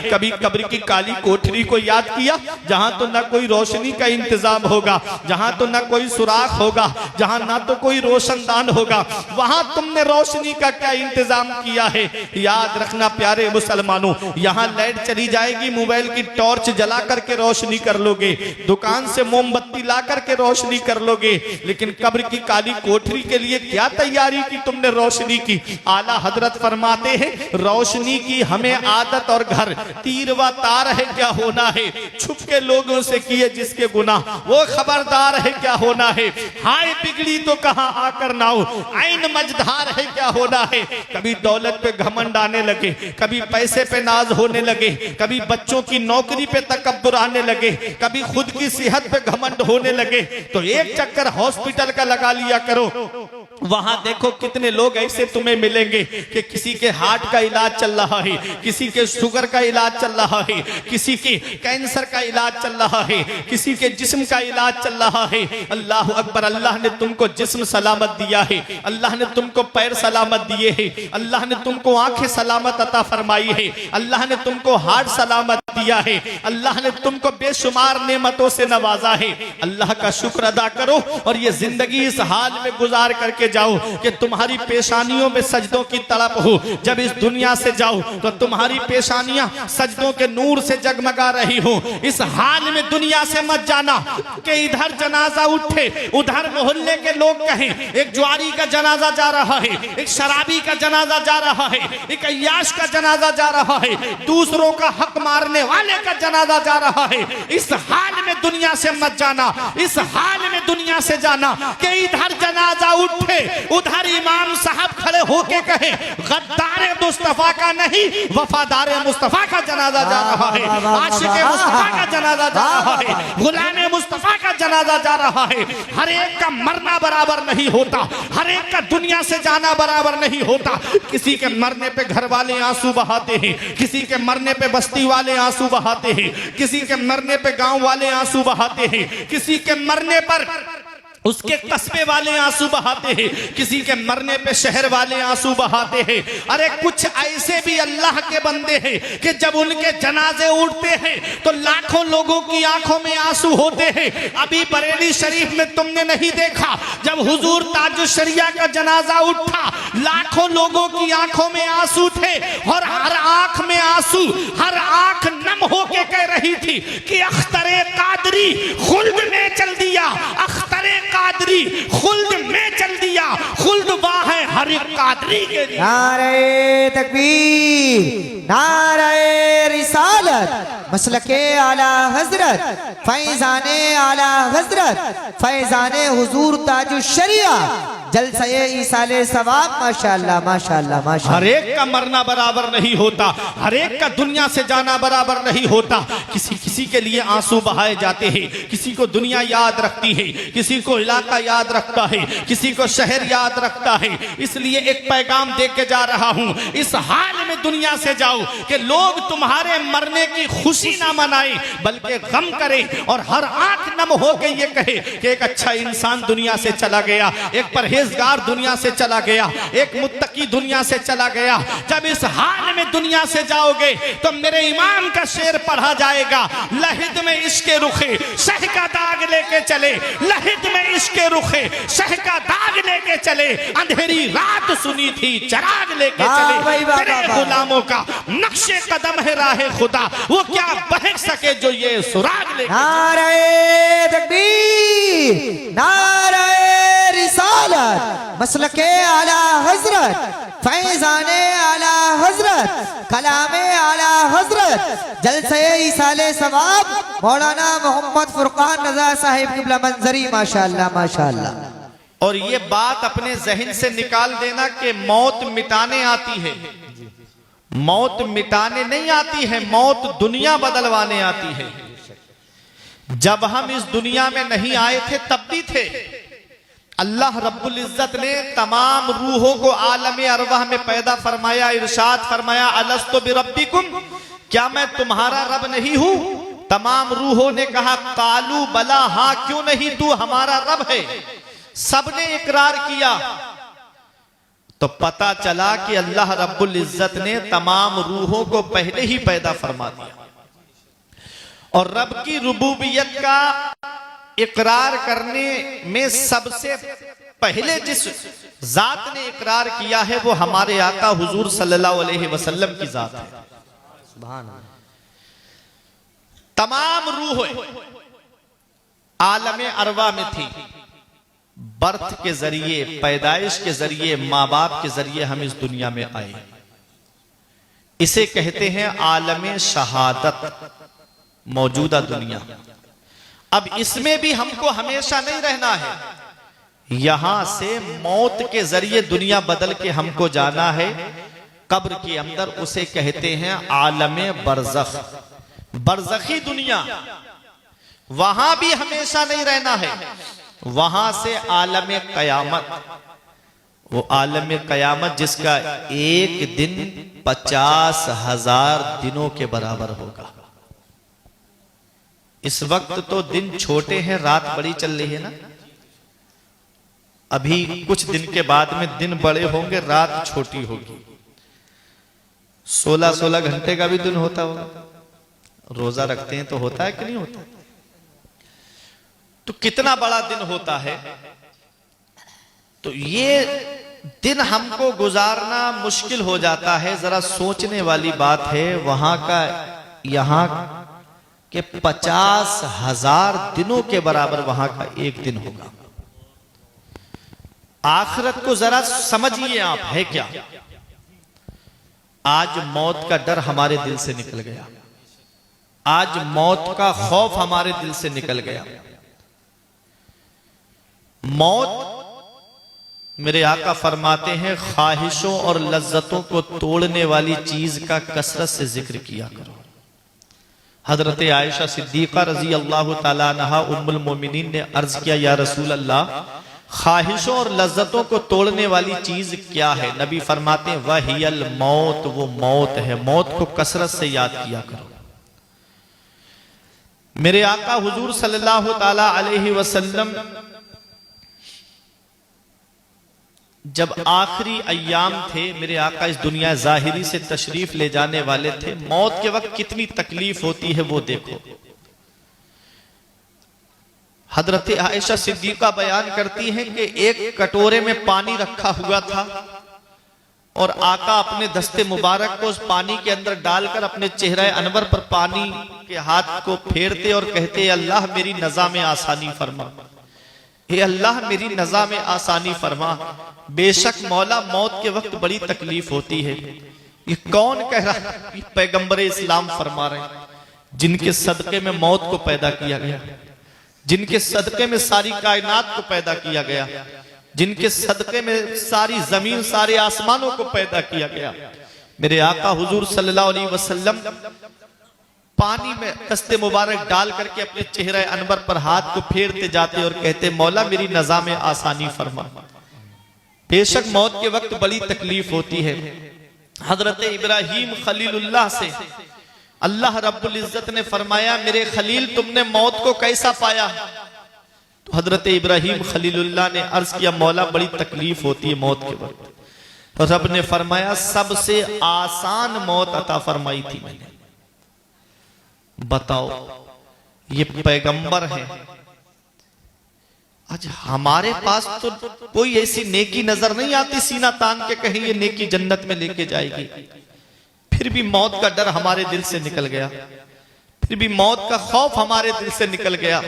कभी कब्र की काली कोठरी को याद किया, जहां तो ना कोई रोशनी का इंतजाम होगा, जहां तो ना कोई सुराख होगा, जहां ना तो कोई रोशनदान होगा, वहां तुमने रोशनी का क्या इंतजाम किया है। याद रखना प्यारे मुसलमानों, यहाँ लाइट चली जाएगी, मोबाइल की टॉर्च जला करके रोशनी कर लोगे, दुकान से मोमबत्ती ला करके रोशनी कर लोगे, लेकिन कब्र की काली कोठरी के लिए क्या तैयारी की तुमने रोशनी की। आला हजरत फरमाते हैं रोशनी की हमें आदत और घर तीर व तार है क्या होना है, छुप के लोगों से किए जिसके गुनाह वो खबरदार है क्या होना है। हाय बिगड़ी तो कहां आकर नाओ, आइन मझधार है क्या होना है। कभी दौलत पे घमंड आने लगे, कभी पैसे पे नाज होने लगे, कभी बच्चों की नौकरी पे तकब्बुर आने लगे, कभी खुद की सेहत पे घमंड होने लगे, तो एक चक्कर हॉस्पिटल का लगा लिया करो। वहां देखो कितने लोग ऐसे तुम्हें मिलेंगे कि किसी के हार्ट का इलाज चल रहा है, किसी के शुगर का इलाज चल रहा है, किसी के कैंसर का इलाज चल रहा है, किसी के जिस्म का इलाज चल रहा है। अल्लाह अकबर, अल्लाह ने तुमको जिस्म सलामत दिया है, अल्लाह ने तुमको पैर सलामत दिए हैं, अल्लाह ने तुमको आंखें सलामत अता फरमाई है, अल्लाह ने तुमको हार्ट सलामत दिया है, अल्लाह ने तुमको बेशुमार नेमतों से नवाजा है। अल्लाह का शुक्र अदा करो और ये जिंदगी इस हाल में गुजार करके जाओ कि तुम्हारी पेशानियों में सजदों की तड़प हो। जब इस दुनिया से जाओ तो तुम्हारी पेशानियां सजदों के नूर से जगमगा रही हो। इस हाल में दुनिया से मत जाना कि इधर जनाजा उठे, उधर मोहल्ले के लोग कहें एक जुआरी का जनाजा जा रहा है, एक शराबी का जनाजा जा रहा है, एक अय्याश का जनाजा जा रहा है, दूसरों का हक मारने वाले का जनाजा जा रहा है। इस हाल में दुनिया से मत जाना, इस हाल में दुनिया से जाना कि इधर जनाजा उठे, उधर इमाम साहब खड़े होके कहे गद्दारे मुस्तफा का नहीं वफादार मुस्तफा का जनाजा जा रहा है, आशिक़े मुस्तफा का जनाजा जा रहा है, गुलामे मुस्तफा का जनाजा जा रहा है। हर एक का मरना बराबर नहीं होता, हर एक का दुनिया से जाना बराबर नहीं होता। किसी के मरने पे घर वाले आंसू बहाते हैं, किसी के मरने पे बस्ती वाले आंसू बहाते हैं, किसी के मरने पे गांव वाले आंसू बहाते हैं, किसी के मरने पर उसके कस्बे वाले आंसू बहाते हैं, किसी के मरने पे शहर वाले आंसू बहाते हैं। अरे कुछ ऐसे भी अल्लाह के बंदे हैं कि जब उनके जनाजे उठते हैं तो लाखों लोगों की आंखों में आंसू होते हैं। अभी बरेली शरीफ में तुमने नहीं देखा, जब हुजूर ताजुश शरिया का जनाजा उठा लाखों लोगों की आंखों में आंसू थे और हर आंख में आंसू, हर आंख नम होके कह रही थी कि अख्तरे कादरी खुल्द में चल दिया, अख्तरे कादरी खुल्द में चल दिया, खुल्द वाह है हर एक कादरी के लिए। नारे तकबीर, नारे रिसालत, मसलके आला हजरत, फैजाने आला हजरत, फैजाने हुजूर ताजुश शरिया, जलसे ईसाले सवाब। माशाअल्लाह माशाअल्लाह माशाअल्लाह। हर एक का मरना बराबर नहीं होता, हर एक का दुनिया से जाना बराबर नहीं होता। किसी किसी के लिए आंसू बहाए जाते हैं, किसी को दुनिया याद रखती है, किसी को इलाका याद रखता है, किसी को शहर याद रखता है। इसलिए एक पैगाम दे के जा रहा हूं, इस हाल में दुनिया से जाओ कि लोग तुम्हारे मरने की खुशी ना मनाए बल्कि गम करे और हर आंख नम होके ये कहे कि एक अच्छा इंसान दुनिया से चला गया, एक परहेजगार दुनिया से चला गया, एक मुत्तकी दुनिया से चला गया। जब इस हाल में दुनिया से जाओगे तो मेरे इमाम का शेर पढ़ा जाएगा, लहिद में इश्के रुखे शह का दाग लेके चले, लहिद में इश्के रुखे शह का दाग लेके चले, अंधेरी रात सुनी थी चराग लेके चले। तेरे गुलामों का नक्शे कदम है राहे खुदा, वो क्या बहक सके जो ये सुराग लेके। नारे तकबीर, नारे रिसालत, मसलके आला हजरत, फैजाने आला हजरत, कलामे आला हजरत, जलसे ईसाले सवाब, मौलाना मोहम्मद फुरकान रजा साहिब किबला मंजरी। माशाअल्लाह माशाअल्लाह। और ये बात अपने जहन से निकाल देना कि मौत मिटाने आती है, मौत मिटाने नहीं आती है, मौत दुनिया बदलवाने आती है। जब हम इस दुनिया में नहीं आए थे तब भी थे। अल्लाह रब्बुल इज्जत ने तमाम रूहों को आलम अरवाह में पैदा फरमाया, इरशाद फरमाया अलस्तु बिरब्बिकुम, क्या मैं तुम्हारा रब नहीं हूं? तमाम रूहों ने कहा कालू बला, हाँ क्यों नहीं, तू हमारा रब है। सबने इकरार किया। तो पता चला कि अल्लाह रब्बुल इज्जत ने तमाम रूहों को पहले ही पैदा फरमा दिया और रब की रुबूबियत का इकरार करने में सबसे पहले जिस जात ने इकरार किया है वो हमारे आका हुजूर सल्लल्लाहु अलैहि वसल्लम की जात है। सुभान अल्लाह। तमाम रूहें आलमे अरवा में थी। बर्थ के जरिए, पैदाइश के जरिए, माँ बाप के जरिए हम इस दुनिया में आए। इसे कहते हैं आलमे शहादत, मौजूदा दुनिया। अब इसमें भी हमको हमेशा नहीं रहना है, यहां से मौत के जरिए दुनिया बदल के हमको जाना है कब्र के अंदर। उसे कहते हैं आलमे बरज़ख, बरज़खी दुनिया। वहां भी हमेशा नहीं रहना है, वहां से आलमे कयामत, वो आलमे कयामत जिसका एक दिन 50,000 दिनों के बराबर होगा। इस वक्त तो दिन छोटे हैं, रात बड़ी चल रही है ना। अभी कुछ दिन के बाद में दिन बड़े होंगे, रात छोटी होगी। 16-16 घंटे का भी दिन होता होगा। रोजा रखते हैं तो होता है कि नहीं होता? तो कितना बड़ा दिन होता है। तो ये दिन हमको गुजारना मुश्किल हो जाता है। जरा सोचने वाली बात है। वहां का यहां के 50,000 दिनों के बराबर वहां का एक दिन होगा। आखिरत को जरा समझिए आप, है क्या? आज मौत का डर हमारे दिल से निकल गया, आज मौत का खौफ हमारे दिल से निकल गया। मौत, मेरे आका फरमाते हैं, ख्वाहिशों और लज्जतों को तोड़ने वाली चीज का कसरत से जिक्र किया करो। हजरत आयशा सिद्दीका रजी अल्लाह ताला अन्हा उम्मुल मोमिनीन ने अर्ज किया, या रसूल अल्लाह, ख्वाहिशों और लज्जतों को तोड़ने वाली चीज क्या है? नबी फरमाते हैं, वहियल मौत, वो मौत है। मौत को कसरत से याद किया करो। मेरे आका हुजूर सल्लल्लाहु ताला अलैहि वसल्लम जब आखिरी अय्याम थे, मेरे आका इस दुनिया जाहिरी से तशरीफ ले जाने वाले थे। मौत के वक्त कितनी तकलीफ होती है वो देखो। हजरत आयशा सिद्दीका बयान करती हैं कि एक कटोरे में पानी रखा हुआ था और आका अपने दस्ते मुबारक को उस पानी के अंदर डालकर अपने चेहरे अनवर पर पानी के हाथ को फेरते और कहते, अल्लाह मेरी नज़ा में आसानी फरमा, हे अल्लाह मेरी नज़ा में आसानी फरमा। बेशक मौला, मौत के वक्त बड़ी तकलीफ होती है। ये कौन कह रहा है? पैगंबर इस्लाम फरमा रहे हैं, जिनके सदके में मौत को पैदा किया गया, जिनके सदके में सारी कायनात को पैदा किया गया, जिनके सदके में सारी जमीन, सारे आसमानों को पैदा किया गया। मेरे आका हुजूर सल्लल्लाहु अलैहि वसल्लम पानी में दस्ते मुबारक डाल करके अपने चेहरे अनवर पर हाथ को फेरते जाते और कहते, मौला मेरी नज़ा में आसानी फरमा। बेशक मौत के वक्त बड़ी तकलीफ होती है। हजरत इब्राहीम खलीलुल्लाह से अल्लाह रब्बुल इज्जत ने फरमाया, मेरे खलील तुमने मौत को कैसा पाया? तो हजरत इब्राहीम खलीलुल्लाह ने अर्ज किया, मौला बड़ी तकलीफ होती है मौत के वक्त। तो रब ने फरमाया, सबसे आसान मौत अता फरमाई थी मैंने। बताओ, ये पैगंबर है। आज हमारे पास तो कोई ऐसी नेकी नजर नहीं आती सीना तान के कहीं ये नेकी जन्नत में लेके जाएगी। फिर भी मौत का डर हमारे दिल से निकल गया, फिर भी मौत का खौफ हमारे दिल से निकल गया।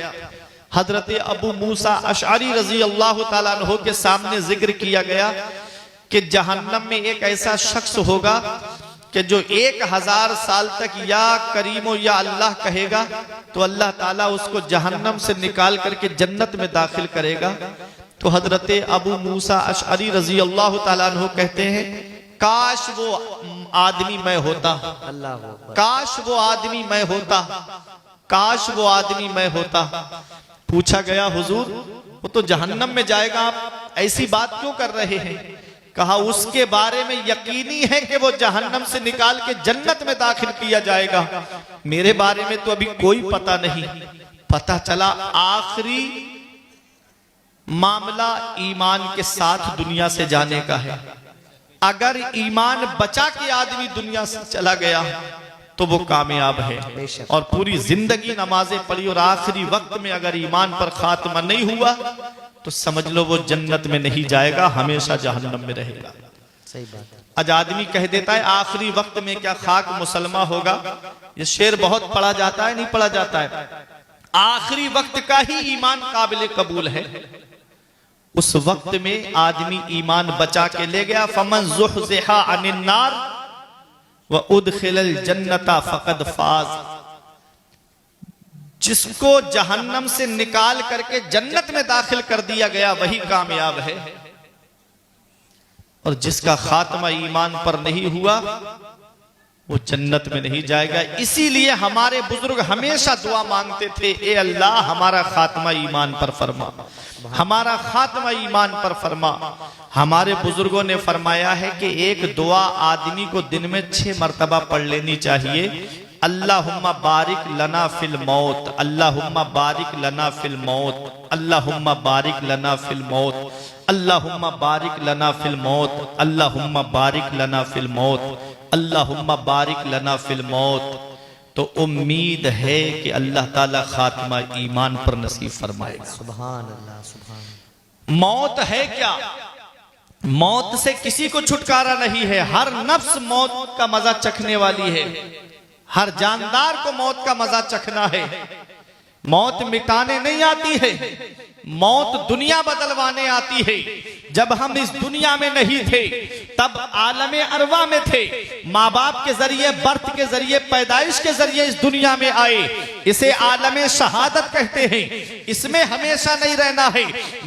हजरत अबू मूसा अशअरी रजी अल्लाह ताला अन्हु के सामने जिक्र किया गया कि जहन्नम में एक ऐसा शख्स होगा कि जो 1000 साल तक या करीमो या अल्लाह कहेगा तो अल्लाह ताला उसको जहन्नम से निकाल करके जन्नत में दाखिल करेगा। तो हजरत अबू मूसा अशअरी रजी अल्लाह ताला अन्हु कहते हैं, काश वो आदमी मैं होता, काश वो आदमी मैं होता, काश वो आदमी मैं होता। पूछा गया, हुजूर वो तो जहन्नम में जाएगा, आप ऐसी बात क्यों कर रहे हैं? कहा, उसके बारे में यकीनी है कि वो जहन्नम से निकाल के जन्नत में दाखिल किया जाएगा, मेरे बारे में तो अभी कोई पता नहीं। पता चला आखिरी मामला ईमान के साथ दुनिया से जाने का है। अगर ईमान बचा के आदमी दुनिया से चला गया तो वो कामयाब है। बेशक। और पूरी जिंदगी नमाजें पढ़ी और आखिरी वक्त में अगर ईमान पर खात्मा नहीं हुआ तो समझ लो वो जन्नत में नहीं जाएगा, हमेशा जहन्नम में रहेगा। सही बात है। आज आदमी कह देता है आखिरी वक्त में क्या खाक मुसलमा होगा। ये शेर बहुत पढ़ा जाता है, नहीं पढ़ा जाता है। आखिरी वक्त का ही ईमान काबिल कबूल है। उस वक्त में आदमी ईमान बचा के ले गया। फमन ज़ुहज़िहा अनिन नार व उदखिलल जन्नता फ़क़द फ़ाज़। जिसको जहन्नम से निकाल करके जन्नत में दाखिल कर दिया गया वही कामयाब है। और जिसका खात्मा ईमान पर नहीं हुआ वो जन्नत में नहीं जाएगा। इसीलिए हमारे बुजुर्ग हमेशा दुआ मांगते थे, ए अल्लाह हमारा खात्मा ईमान पर फरमा, हमारा खात्मा ईमान पर फरमा। हमारे बुजुर्गों ने फरमाया है कि एक दुआ आदमी को दिन में 6 मरतबा पढ़ लेनी चाहिए। अल्लाहुम्मा बारिक लना फिल मौत, अल्लाहुम्मा बारिक लना फिल मौत, अल्लाहुम्मा बारिक लना फिल मौत, अल्लाहुम्मा बारिक लना फिल मौत, अल्लाहुम्मा बारिक लना फिल मौत, अल्लाहुम्मा बारिक लना फिल मौत। तो उम्मीद है कि अल्लाह ताला खात्मा ईमान पर नसीब फरमाएगा। सुभान अल्लाह, सुभान अल्लाह। मौत है क्या? मौत से किसी को छुटकारा नहीं है। हर नफ्स मौत का मजा चखने वाली है। हर जानदार को मौत का मजा चखना है। मौत मिटाने नहीं आती है, मौत दुनिया बदलवाने आती है। जब हम इस दुनिया में नहीं थे तब आलमे अरवा में थे। माँ बाप के जरिए, बर्थ के जरिए, पैदाइश के जरिए इस दुनिया में आए। इसे आलमे शहादत कहते हैं। इसमें हमेशा नहीं रहना है।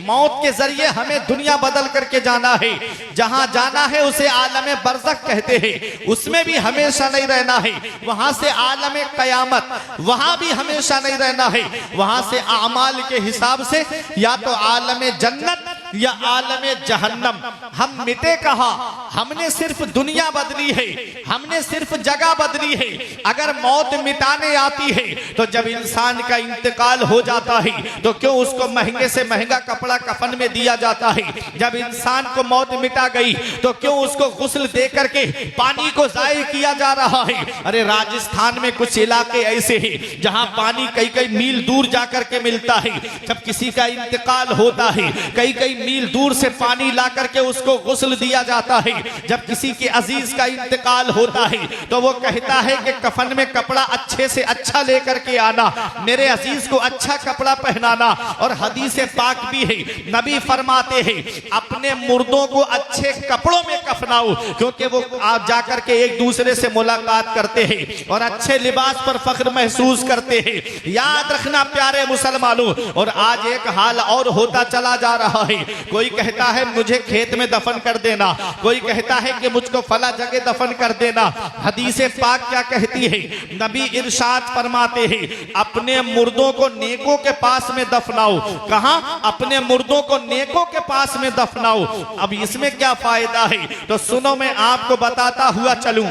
मौत के जरिए हमें दुनिया बदल करके जाना है। जहां जाना है उसे आलमे बरज़ख कहते हैं। उसमें भी हमेशा नहीं रहना है। वहां से आलमे कयामत, वहां भी हमेशा नहीं रहना है। वहां से आमाल के हिसाब से या तो आलमे जन्नत या आलमे जहन्नम। हम मिटे कहा, हमने सिर्फ दुनिया बदली है, हमने सिर्फ जगह बदली है। अगर मौत मिटाने आती है तो जब इंसान का इंतकाल हो जाता है तो क्यों उसको महंगे से महंगा कपड़ा कफन में दिया जाता है। जब इंसान को मौत मिटा गई तो क्यों उसको गुस्ल दे करके पानी को जाया किया जा रहा है। अरे राजस्थान में कुछ इलाके ऐसे हैं जहां पानी कई कई मील दूर जाकर के मिलता है। जब किसी का इंतकाल होता है कई कई मील दूर से पानी ला करके उसको गुस्ल दिया जाता है। जब किसी के अजीज का इंतकाल होता है तो वो कहता है कि कफन में कपड़ा अच्छे से अच्छा लेकर के आना, मेरे अजीज को अच्छा कपड़ा पहनाना। और हदीस पाक भी है, नबी फरमाते हैं अपने मुर्दों को अच्छे कपड़ों में कफनाओ, क्योंकि वो आप जाकर के एक दूसरे से मुलाकात करते हैं और अच्छे लिबास पर फख्र महसूस करते हैं। याद रखना प्यारे मुसलमानों। और आज एक हाल और होता चला जा रहा है। कोई कहता है मुझे खेत में दफन कर देना, कोई कहता है कि मुझको फला जगह दफन कर देना। हदीस पाक क्या कहती है? नबी इरशाद फरमाते हैं अपने मुर्दों को नेकों के पास में दफनाओ। कहां? अपने मुर्दों को नेकों के पास में दफनाओ। अब इसमें क्या फायदा है? तो सुनो, मैं आपको बताता हुआ चलूं।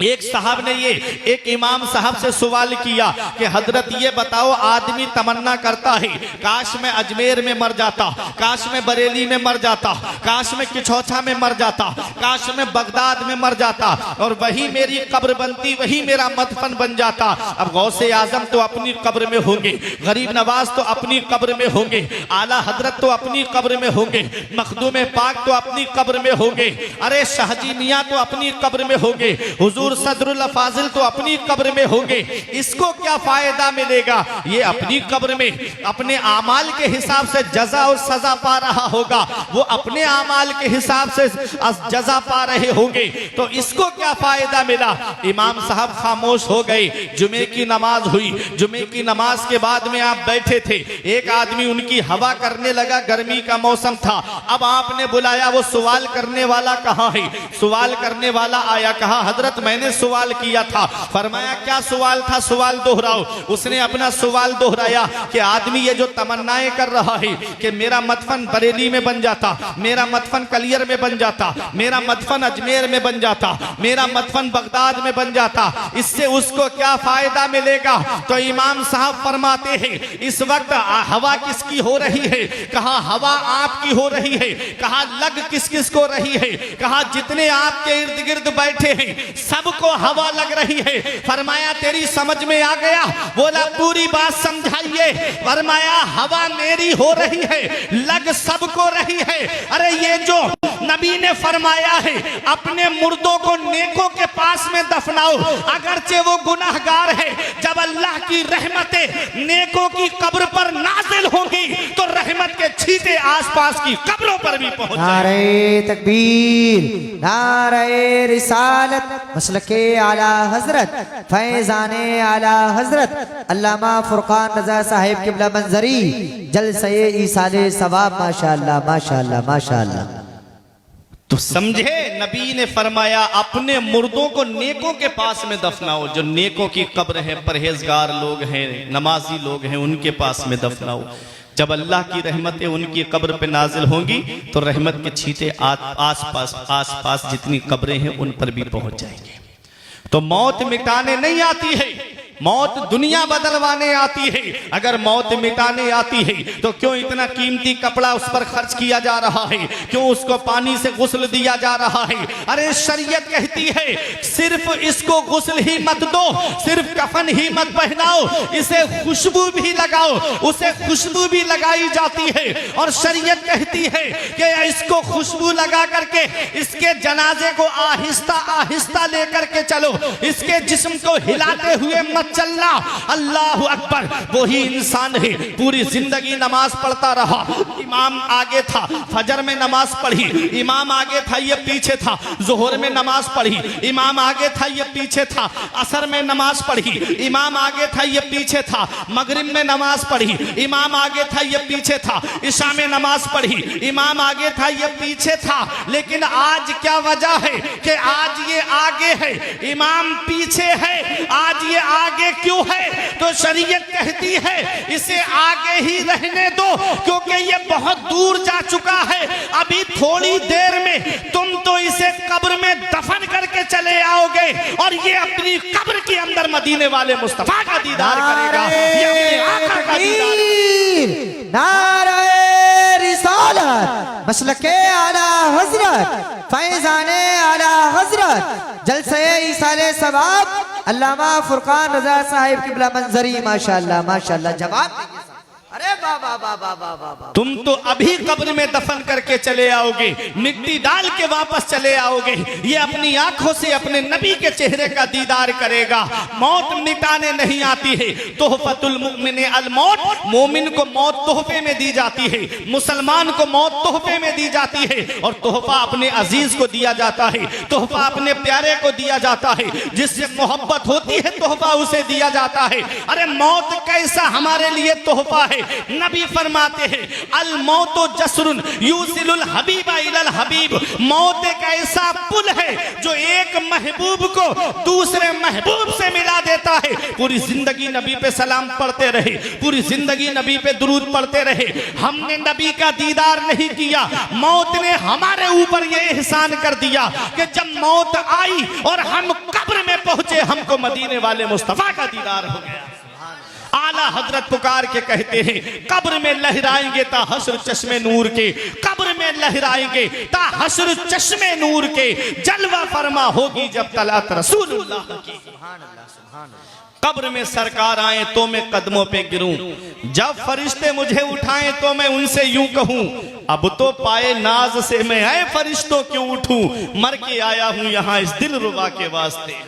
एक साहब ने एक इमाम साहब से सवाल किया कि हजरत ये बताओ, आदमी तमन्ना करता है काश मैं अजमेर में मर जाता, काश मैं बरेली में मर जाता, काश मैं किछौछा में मर जाता, काश मैं बगदाद में मर जाता और वही मेरी कब्र बनती, वही मेरा मदफन बन जाता। अब गौसे आजम तो अपनी कब्र में होंगे, गरीब नवाज तो अपनी कब्र में होंगे, आला हजरत तो अपनी कब्र में होंगे, मखदूम पाक तो अपनी कब्र में होंगे, अरे शाहजी मियाँ तो अपनी कब्र में होंगे, हुजूर सदरुल फाजिल तो अपनी कब्र में होंगे। इसको क्या फायदा मिलेगा? ये अपनी कब्र में अपने आमाल के हिसाब से जजा और सजा पा रहा होगा, वो अपने आमाल के हिसाब से जजा पा रहे होंगे, तो इसको क्या फायदा मिला? इमाम साहब खामोश हो गए। जुमे की नमाज हुई। जुमे की नमाज के बाद में आप बैठे थे, एक आदमी उनकी हवा करने लगा, गर्मी का मौसम था। अब आपने बुलाया, वो सवाल करने वाला कहाँ है? सवाल करने वाला आया, कहा हजरत मैं मैंने सवाल किया था। फरमाया क्या सवाल था? सवाल दोहराओ। उसने अपना सवाल दोहराया कि आदमी ये जो तमन्नाएं कर रहा है कि मेरा मदफन बरेली में बन जाता, मेरा मदफन कलियर में बन जाता, मेरा मदफन अजमेर में बन जाता, मेरा मदफन बगदाद में बन जाता, इससे उसको क्या फायदा मिलेगा? तो इमाम साहब फरमाते हैं इस वक्त हवा किसकी हो रही है? कहा हवा आपकी हो रही है। कहा लग किस किस को रही है? कहा जितने आपके इर्द गिर्द बैठे हैं सबको हवा लग रही है। फरमाया तेरी समझ में आ गया? बोला पूरी बात समझाइए। फरमाया हवा मेरी हो रही है, लग सबको रही है। अरे ये जो नबी ने फरमाया है अपने मुर्दों को नेकों के पास में दफनाओ, अगरचे वो गुनाहगार है, जब अल्लाह की रहमतें नेकों की कब्र पर नाजिल होंगी तो रहमत के छींटे आसपास की कब्रों पर भी पहुंच जाएंगे। नारे तकबीर, नारे रिसालत, मसलके आला हजरत, फैजाने आला हजरत अल्लामा फुरकान रजा साहिब किबला मंजरी जलसे ईसाले सवाब। माशाअल्लाह माशाअल्लाह माशाअल्लाह। तो समझे नबी ने फरमाया अपने मुर्दों को नेकों के पास में दफनाओ, जो नेकों की कब्र है, परहेजगार लोग हैं, नमाजी लोग हैं, उनके पास में दफनाओ। जब अल्लाह की रहमतें उनकी कब्र पे नाजिल होंगी तो रहमत के छींटे आस-पास जितनी कब्रें हैं उन पर भी पहुंच जाएंगे। तो मौत मिटाने नहीं आती है, मौत दुनिया बदलवाने आती है। अगर मौत मिटाने आती है तो क्यों इतना कीमती कपड़ा उस पर खर्च किया जा रहा है? क्यों उसको पानी से गुस्ल दिया जा रहा है? अरे शरीयत कहती है सिर्फ इसको गुस्ल ही मत दो, सिर्फ कफन ही मत पहनाओ, इसे खुशबू भी लगाओ। उसे खुशबू भी लगाई जाती है और शरीयत कहती है कि इसको खुशबू लगा करके इसके जनाजे को आहिस्ता आहिस्ता लेकर के चलो, इसके जिस्म को हिलाते हुए मत चलना। अल्लाह अकबर। वही इंसान है पूरी जिंदगी नमाज पढ़ता रहा, इमाम आगे था, फजर में नमाज पढ़ी, इमाम आगे था ये पीछे था, जोहर में नमाज पढ़ी, इमाम आगे था ये पीछे था, असर में नमाज पढ़ी, इमाम आगे था ये पीछे था, मगरिब में नमाज पढ़ी, इमाम आगे था ये पीछे था, इशा में नमाज पढ़ी, इमाम आगे था ये पीछे था। लेकिन आज क्या वजह है कि आज ये आगे है, इमाम पीछे है, आज ये आगे क्यों है? तो शरीयत कहती है इसे आगे ही रहने दो, क्योंकि ये बहुत दूर जा चुका है। अभी थोड़ी देर में तुम तो इसे कब्र में दफन करके चले आओगे और ये अपनी कब्र के अंदर मदीने वाले मुस्तफा का दीदार करेगा, ये अपने आका का दीदार। नारे रिसालत, मसलके आला हजरत, फैजाने आला हजरत, जलसे ईसाले सवाब अल्लामा फुरकान रजा साहिब किबला मंजरी। माशाअल्लाह माशाअल्लाह। जवाब अरे बाबा बाबा बाबा, तुम तो अभी कब्र में दफन करके चले आओगे, मिट्टी डाल के वापस चले आओगे, ये अपनी आंखों से अपने नबी के चेहरे का दीदार करेगा। मौत मिटाने नहीं आती है। तोहफतुल मुमिन अल मौत, मोमिन को मौत तोहफे में दी जाती है, मुसलमान को मौत तोहफे में दी जाती है। और तोहफा अपने अजीज को दिया जाता है, तोहफा अपने प्यारे को दिया जाता है, जिससे मोहब्बत होती है तोहफा उसे दिया जाता है। अरे मौत कैसा हमारे लिए तोहफा है। नबी फरमाते हैं अल मौतो जसरुन यूसिलुल हबीबा इलल हबीब। मौत एक ऐसा पुल है जो एक महबूब को दूसरे महबूब से मिला देता है। पूरी जिंदगी नबी पे सलाम पढ़ते रहे, पूरी जिंदगी नबी पे दुरूद पढ़ते रहे, हमने नबी का दीदार नहीं किया। मौत ने हमारे ऊपर ये एहसान कर दिया कि जब मौत आई और हम कब्र में पहुंचे, हमको मदीने वाले मुस्तफा का दीदार हो गया। आला हजरत पुकार के कहते हैं कब्र में लहराएंगे ता हश्र चश्मे नूर के, कब्र में लहराएंगे ता हश्र चश्मे नूर के, जलवा फरमा होगी जब तलात रसूलुल्लाह की। कब्र में सरकार आए तो मैं कदमों पे गिरूं, जब फरिश्ते मुझे उठाएं तो मैं उनसे यूं कहूं अब तो पाए नाज से मैं आए फरिश्तों क्यों उठूं, मर के आया हूं यहाँ इस दिल रुबा के वास्ते।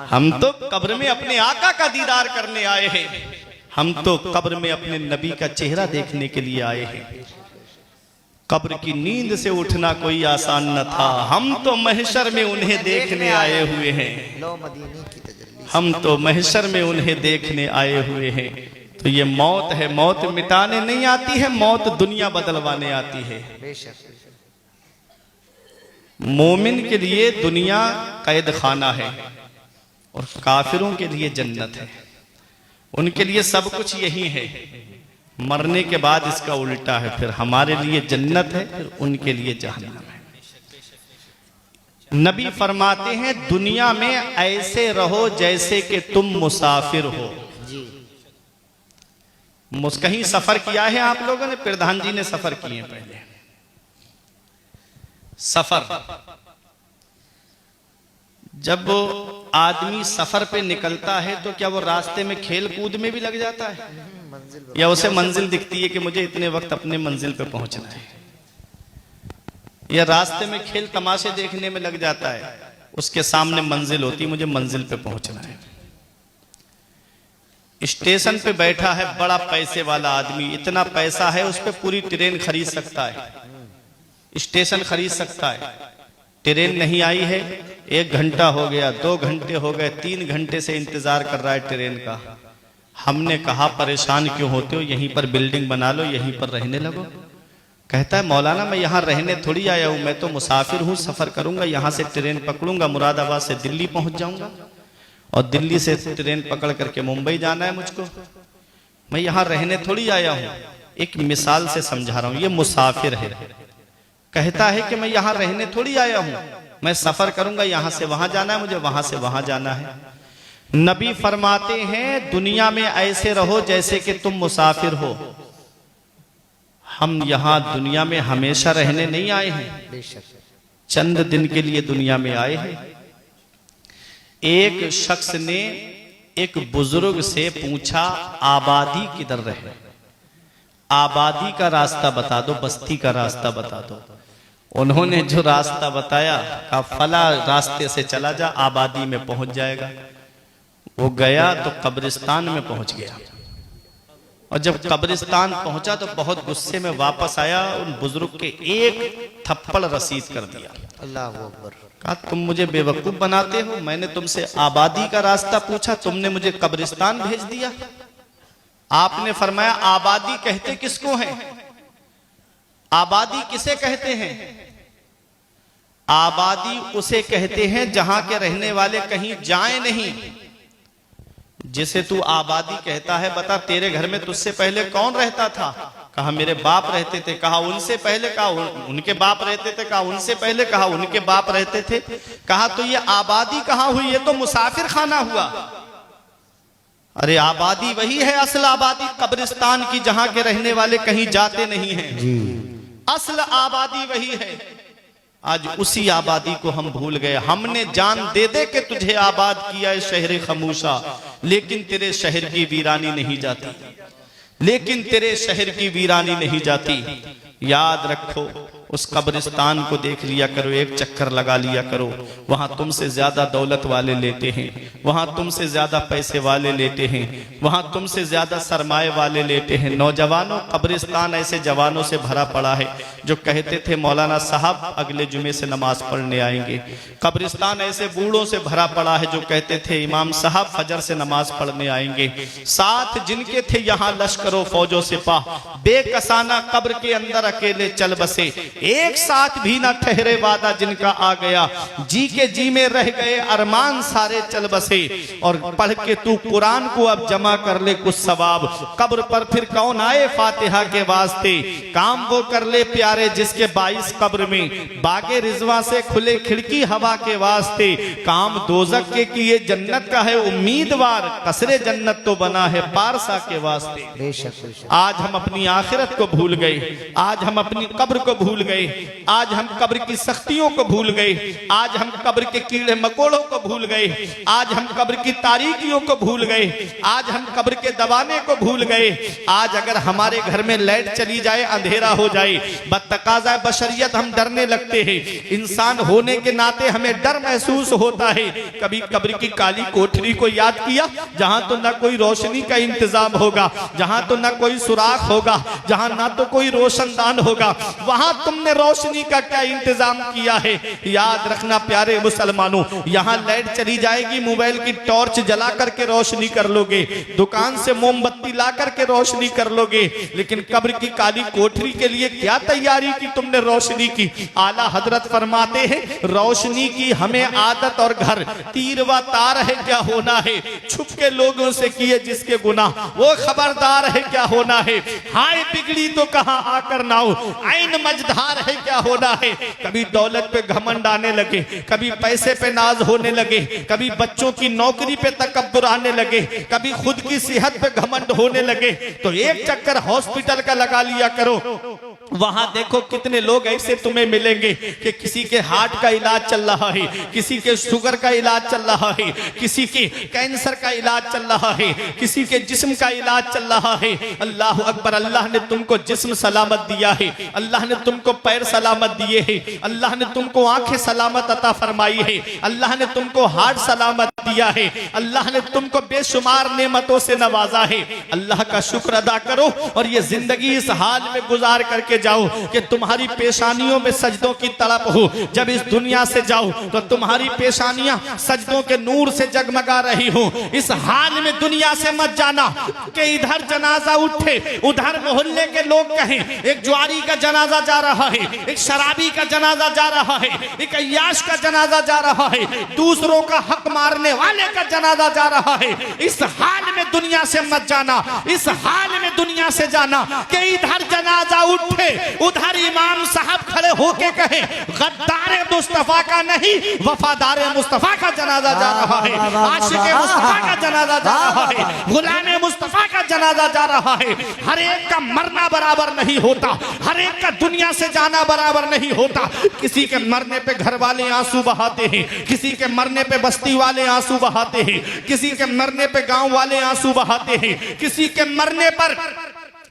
हम तो कब्र में अपने आका का दीदार करने आए हैं, हम तो कब्र में अपने नबी का चेहरा देखने के लिए आए हैं। कब्र की नींद से उठना कोई आसान न था, हम तो महशर में उन्हें देखने आए हुए हैं, हम तो महशर में उन्हें देखने आए हुए हैं। तो ये मौत है, मौत मिटाने नहीं आती है, मौत दुनिया बदलवाने आती है। मोमिन के लिए दुनिया कैद खाना है और काफिरों के लिए जन्नत है। उनके लिए सब कुछ यही है, मरने के बाद इसका उल्टा है। फिर हमारे लिए जन्नत है, फिर उनके लिए जहन्नम है। नबी फरमाते हैं दुनिया में ऐसे रहो जैसे कि तुम मुसाफिर हो। जी कहीं सफर किया है आप लोगों ने? प्रधान जी ने सफर किए पहले। सफर, जब आदमी सफर पे निकलता है तो क्या वो रास्ते में खेल कूद में भी लग जाता है, या उसे मंजिल दिखती है कि मुझे इतने वक्त अपने मंजिल पे पहुंचना है, या रास्ते में खेल तमाशे देखने में लग जाता है, उसके सामने मंजिल होती है, मुझे मंजिल पे पहुंचना है। स्टेशन पे बैठा है बड़ा पैसे वाला आदमी, इतना पैसा है उस पे पूरी ट्रेन खरीद सकता है, स्टेशन खरीद सकता है। ट्रेन नहीं आई है, 1 घंटा हो गया, 2 घंटे हो गए, 3 घंटे से इंतजार कर रहा है ट्रेन का। हमने कहा परेशान क्यों होते हो, यहीं पर बिल्डिंग बना लो, यहीं पर रहने लगो। कहता है मौलाना मैं यहाँ रहने थोड़ी आया हूँ, मैं तो मुसाफिर हूँ, सफर करूंगा, यहाँ से ट्रेन पकड़ूंगा, मुरादाबाद से दिल्ली पहुंच जाऊंगा और दिल्ली से ट्रेन पकड़ करके मुंबई जाना है मुझको, मैं यहाँ रहने थोड़ी आया हूँ। एक मिसाल से समझा रहा हूँ, ये मुसाफिर है। कहता है कि मैं यहाँ रहने थोड़ी आया हूँ, मैं सफर करूंगा, यहाँ से वहां जाना है मुझे, वहां से वहां जाना है। नबी फरमाते हैं दुनिया में ऐसे रहो जैसे कि तुम मुसाफिर हो। हम यहाँ दुनिया में हमेशा रहने नहीं आए हैं, बेशक चंद दिन के लिए दुनिया में आए हैं। एक शख्स ने एक बुजुर्ग से पूछा आबादी किधर रहे, आबादी का रास्ता बता दो, बस्ती का रास्ता बता दो। उन्होंने जो रास्ता बताया, कहा फला रास्ते से चला जा, आबादी में पहुंच जाएगा। वो गया तो कब्रिस्तान में पहुंच गया, और जब कब्रिस्तान पहुंचा तो बहुत गुस्से में वापस आया, उन बुजुर्ग के 1 थप्पड़ रसीद कर दिया। अल्लाह अकबर। कहा तुम मुझे बेवकूफ बनाते हो, मैंने तुमसे आबादी का रास्ता पूछा, तुमने मुझे कब्रिस्तान भेज दिया। आपने फरमाया आबादी कहते किसको है, आबादी किसे कहते हैं? आबादी उसे कहते हैं जहां के रहने वाले कहीं जाए नहीं। जिसे तू आबादी कहता है, बता तेरे घर में तुझसे पहले कौन रहता था? कहा मेरे बाप रहते थे। कहा उनसे पहले? कहा उनके बाप रहते थे। कहा उनसे पहले? कहा उनके बाप रहते थे। कहा तो ये आबादी कहां हुई, ये तो मुसाफिर खाना हुआ। अरे आबादी वही है असल आबादी, कब्रिस्तान की, जहां के रहने वाले कहीं जाते नहीं हैं। असल आबादी वही है। आज उसी आबादी को हम भूल गए। हमने जान दे दे के तुझे आबाद किया है शहर खमूशा, लेकिन तेरे शहर की वीरानी नहीं जाती, लेकिन तेरे शहर की वीरानी नहीं जाती। याद रखो, उस कब्रिस्तान को देख लिया करो, एक चक्कर लगा लिया करो। वहां तुमसे ज्यादा दौलत वाले लेते हैं, वहां तुमसे ज्यादा पैसे वाले लेते हैं, वहां तुमसे ज्यादा सरमाए वाले लेते हैं। नौजवानों, कब्रिस्तान ऐसे जवानों से भरा पड़ा है जो कहते थे मौलाना साहब अगले जुमे से नमाज पढ़ने आएंगे। कब्रिस्तान ऐसे बूढ़ों से भरा पड़ा है जो कहते थे इमाम साहब फजर से नमाज पढ़ने आएंगे। साथ जिनके थे यहाँ लश्करों फौजों सिपाह, बेकसाना कब्र के अंदर अकेले चल बसे, एक साथ भी ना ठहरे वादा जिनका आ गया, जी के जी में रह गए अरमान सारे चल बसे। और पढ़ के तू कुरान को अब जमा कर ले कुछ सवाब, कब्र पर फिर कौन आए फातिहा के वास्ते। काम वो कर ले प्यारे जिसके 22 कब्र में बागे रिजवा से खुले खिड़की हवा के वास्ते। काम दोजक के किए जन्नत का है उम्मीदवार, कसरे जन्नत तो बना है पारसा के वास्ते। बेशक बेशक। आज हम अपनी आखिरत को भूल गए, आज हम अपनी कब्र को भूल गए, आज हम कब्र की सख्तियों को भूल गए, आज हम कब्र के कीड़े मकोड़ों को भूल गए, आज हम कब्र की तारीकियों को भूल गए, आज हम कब्र के दबाने को भूल गए। आज अगर हमारे घर में लाइट चली जाए, अंधेरा हो जाए, बतकाज़ा बशरियत हम डरने लगते हैं। इंसान होने के नाते हमें डर महसूस होता है। कभी कब्र की काली कोठरी को याद किया, जहां तो ना कोई रोशनी का इंतजाम होगा, जहां तो ना कोई सुराख होगा, जहां ना तो कोई रोशनदान होगा, वहां तुम तुमने रोशनी का क्या इंतजाम किया है। याद रखना प्यारे मुसलमानों, यहाँ लाइट चली जाएगी, मोबाइल की टॉर्च जला करके रोशनी कर लोगे, दुकान से मोमबत्ती ला करके रोशनी कर लोगे, लेकिन कब्र की काली कोठरी के लिए क्या तैयारी की तुमने रोशनी की। आला हजरत फरमाते हैं रोशनी की हमें आदत और घर तीर व तार है क्या होना है। छुप के लोगों से किए जिसके गुनाह वो खबरदार है क्या होना है। हाय बिगड़ी तो कहां आकर नाओ, आइन मझधार है क्या होना है। कभी दौलत पे घमंड आने लगे, कभी पैसे पे नाज होने लगे, कभी बच्चों की नौकरी पे तकब्बुर आने लगे, कभी खुद की सेहत पे घमंड होने लगे, तो एक चक्कर हॉस्पिटल का लगा लिया करो। वहां देखो कितने लोग ऐसे तुम्हें मिलेंगे कि किसी के हार्ट का इलाज चल रहा है, किसी के शुगर का इलाज चल रहा है, किसी के कैंसर का इलाज चल रहा है, किसी के जिस्म का इलाज चल रहा है। अल्लाह अकबर। अल्लाह ने तुमको जिस्म सलामत दिया है, अल्लाह ने तुमको पैर सलामत दिए हैं, अल्लाह ने तुमको आंखें सलामत अता फरमाई है, अल्लाह ने तुमको हार्ट सलामत दिया है, अल्लाह ने तुमको बेशुमार नेमतों से नवाजा है। अल्लाह का शुक्र अदा करो और ये जिंदगी इस हाल में गुजार करके जाओ कि तुम्हारी पेशानियों में सजदों की तड़प हो। जब इस दुनिया से जाओ तो तुम्हारी पेशानियां सजदों के नूर से जगमगा रही हो। इस हाल में दुनिया से मत जाना कि इधर जनाजा उठे, उधर मोहल्ले के लोग कहें एक जुआरी का जनाजा जा रहा है, एक शराबी का जनाजा जा रहा है, एक अय्याश का जनाजा जा रहा है, दूसरों का हक मारने वाले का जनाजा जा रहा है। इस हाल में दुनिया से मत जाना, इस हाल में दुनिया से जाना कि इधर जनाजा उठे, उधर इमाम साहब खड़े होके कहे गद्दार मुस्तफा का नहीं वफादार मुस्तफा का जनाजा जा रहा है, आशिक मुस्तफा का जनाजा जा रहा है, गुलाम मुस्तफा का जनाजा जा रहा है। हर एक का मरना बराबर नहीं होता, हर एक का दुनिया से जाना बराबर नहीं होता। किसी के मरने पे घर वाले आंसू बहाते हैं, किसी के मरने पे बस्ती वाले आंसू बहाते हैं, किसी के मरने पे गांव वाले आंसू बहाते हैं, किसी के मरने पर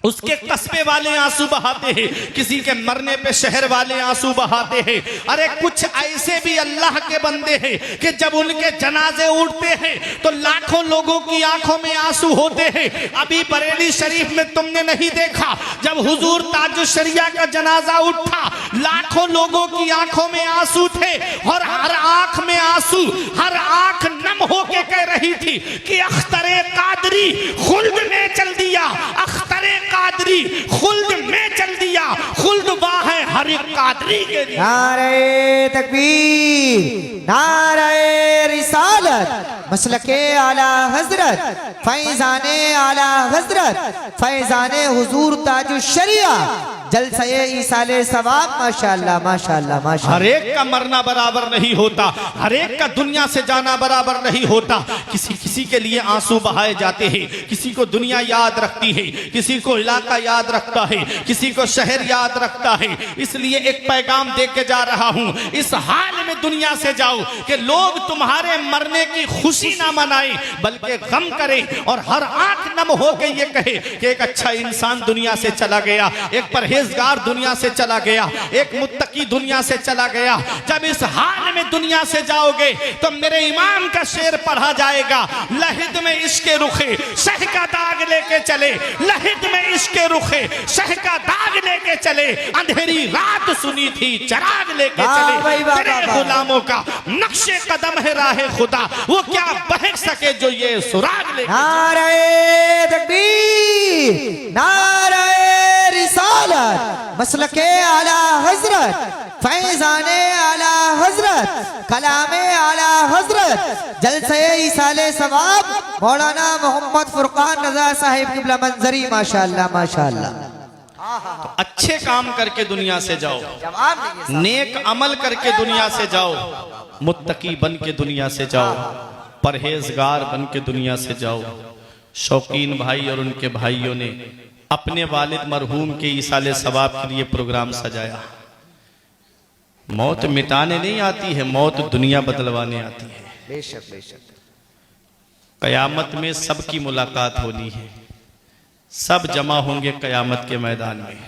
उसके कस्बे वाले आंसू बहाते हैं, किसी के मरने पे शहर वाले आंसू बहाते हैं। अरे कुछ ऐसे भी अल्लाह के बंदे हैं कि जब उनके जनाजे उठते हैं तो लाखों लोगों की आंखों में आंसू होते हैं। अभी बरेली शरीफ में तुमने नहीं देखा, जब हुजूर ताजुश शरिया का जनाजा उठा लाखों लोगों की आंखों में आंसू थे और हर आंख में आंसू, हर आंख नम होके कह रही थी कि अख्तरे कादरी खुल्द में चल दिया, अख्तरे कादरी खुल्द में चल दिया, खुल्द वाह है हर एक कादरी के लिए। नारे तकबीर, नारे रिसालत, मसलके आला हजरत, फैजाने आला हजरत, फैजाने हुजूर ताजुश शरिया, जलसे ईसाले सवाब। माशाअल्लाह माशाअल्लाह माशाअल्लाह। हर एक का मरना बराबर नहीं होता, हर एक का दुनिया से जाना बराबर नहीं होता। किसी किसी के लिए आंसू बहाए जाते हैं, किसी को दुनिया याद रखती है, किसी को इलाका याद रखता है, किसी को शहर याद रखता है। इसलिए एक पैगाम दे के जा रहा हूं, इस हाल में दुनिया से जाओ कि लोग तुम्हारे मरने की खुशी ना मनाए बल्कि गम करें और हर आंख नम होके ये कहे कि एक अच्छा इंसान दुनिया से चला गया, एक परहेजगार दुनिया से चला गया, एक मुत्तकी दुनिया से चला गया। जब इस हाल में दुनिया से जाओगे तो मेरे इमाम का शेर पढ़ा जाएगा, लहिद में इश्क रुखे शह का दाग लेके चले, लहिद में इश्क रुखे शह का दाग लेके चले, अंधेरी रात सुनी थी चराग लेके चले। तेरे गुलामों का नक्शे कदम है राहे खुदा, वो क्या बहक सके जो ये सुराग लेके। नारे तकबीर, नारे रिसालत, मसलके आला हजरत, फैजाने आला हजरत, कलामे आला हजरत, जलसे ईसाले सवाब, मौलाना मोहम्मद फुरकान रजा साहिब किबला मंजरी। माशाअल्लाह माशाअल्लाह। तो अच्छे काम करके दुनिया से जाओ, नेक अमल करके दुनिया से जाओ, मुत्तकी बन के दुनिया से जाओ, परहेजगार बन के दुनिया से जाओ। शौकीन भाई और उनके भाइयों ने अपने वालिद मरहूम के ईसाले सवाब के लिए प्रोग्राम सजाया। मौत मिटाने नहीं आती है, मौत दुनिया बदलवाने आती है। बेशक बेशक। कयामत में सबकी मुलाकात होनी है, सब जमा होंगे कयामत के मैदान में।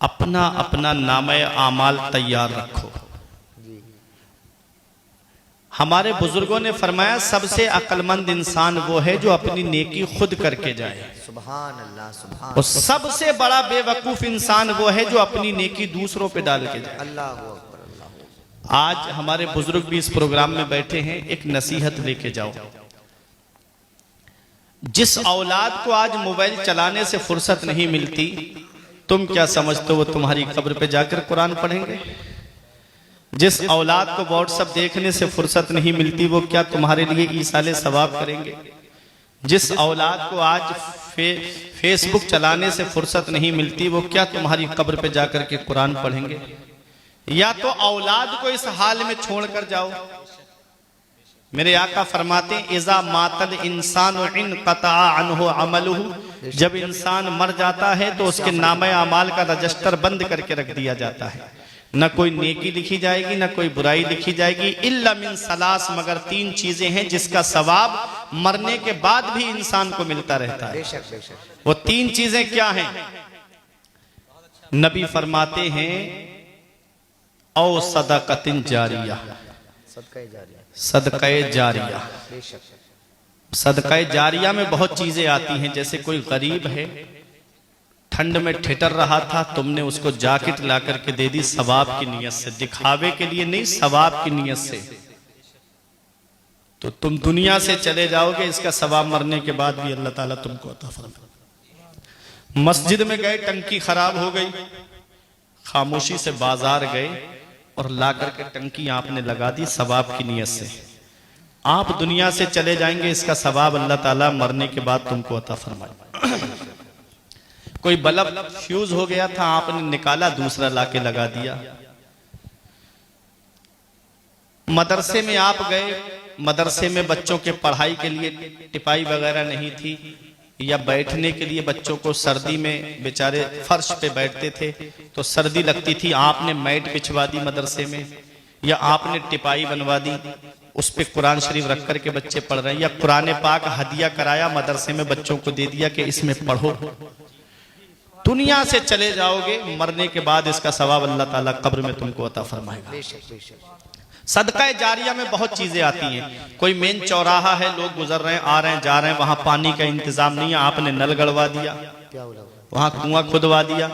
अपना अपना नामे आमाल तैयार रखो। हमारे बुजुर्गों ने फरमाया सबसे अक्लमंद इंसान वो है जो अपनी नेकी खुद करके जाए, सुभान अल्लाह, सुभान और सबसे बड़ा बेवकूफ इंसान वो है जो अपनी नेकी दूसरों पे डाल के जाए। अल्लाह अकबर, अल्लाह। आज हमारे बुजुर्ग भी इस प्रोग्राम में बैठे हैं, एक नसीहत लेके जाओ। जिस औलाद को आज मोबाइल चलाने से फुर्सत नहीं मिलती, तुम क्या समझते हो वो तुम्हारी कब्र पे जाकर कुरान पढ़ेंगे? जिस औलाद को व्हाट्सएप देखने से फुर्सत नहीं मिलती, वो क्या तुम्हारे लिए ईसाले सवाब करेंगे? जिस औलाद को आज फेसबुक चलाने से फुर्सत नहीं मिलती, वो क्या तुम्हारी कब्र पे जाकर के कुरान पढ़ेंगे? या तो औलाद को इस हाल में छोड़कर जाओ। मेरे आका फरमाते हैं इज़ा मातल इंसान इन क़ता अन्हु अमलुहु, जब इंसान मर जाता है तो उसके नामे अमाल का रजिस्टर बंद करके रख दिया जाता है। न कोई नेकी लिखी जाएगी, न कोई बुराई लिखी जाएगी, इल्ला मिन सलास, मगर 3 चीजें हैं जिसका सवाब मरने के बाद भी इंसान को मिलता रहता है। बेशक बेशक। वो 3 चीजें क्या हैं? नबी फरमाते हैं औ सदक़तिन जारिया, सदका जारिया, सदक़े जारिया। बेशक। सदक़े जारिया में बहुत चीजें आती हैं, जैसे कोई गरीब है, ठंड में ठिठर रहा था, तुमने उसको जैकेट ला करके दे दी सवाब की नीयत से, दिखावे के लिए नहीं, सवाब की नीयत से, तो तुम दुनिया से चले जाओगे, इसका सवाब मरने के बाद भी अल्लाह ताला तुमको अता फरमाएगा। मस्जिद में गए, टंकी खराब हो गई, खामोशी से बाजार गए और ला करके टंकी आपने लगा दी सवाब की नीयत से, आप दुनिया से चले जाएंगे, इसका सवाब अल्लाह ताला मरने के बाद तुमको अता फरमाएगा। कोई बल्ब फ्यूज हो गया था, आपने निकाला, दूसरा लाके लगा दिया। मदरसे में आप गए, मदरसे में बच्चों के पढ़ाई के लिए टिपाई वगैरह नहीं थी, या बैठने के लिए बच्चों को सर्दी में बेचारे फर्श पे बैठते थे तो सर्दी लगती थी, आपने मैट बिछवा दी मदरसे में, या आपने टिपाई बनवा दी, उस पे कुरान शरीफ रख करके बच्चे पढ़ रहे हैं, या कुरान पाक हदिया कराया मदरसे में, बच्चों को दे दिया कि इसमें पढ़ो। दुनिया से चले जाओगे, मरने के बाद इसका सवाब अल्लाह ताला कब्र में तुमको अता फरमाएगा। बेशक बेशक। सदका जारिया में बहुत चीजें आती हैं। कोई मेन चौराहा है, लोग गुजर रहे हैं, आ रहे हैं, जा रहे हैं, वहां पानी का इंतजाम नहीं है, आपने नल गड़वा दिया, वहां कुआं खुदवा दिया,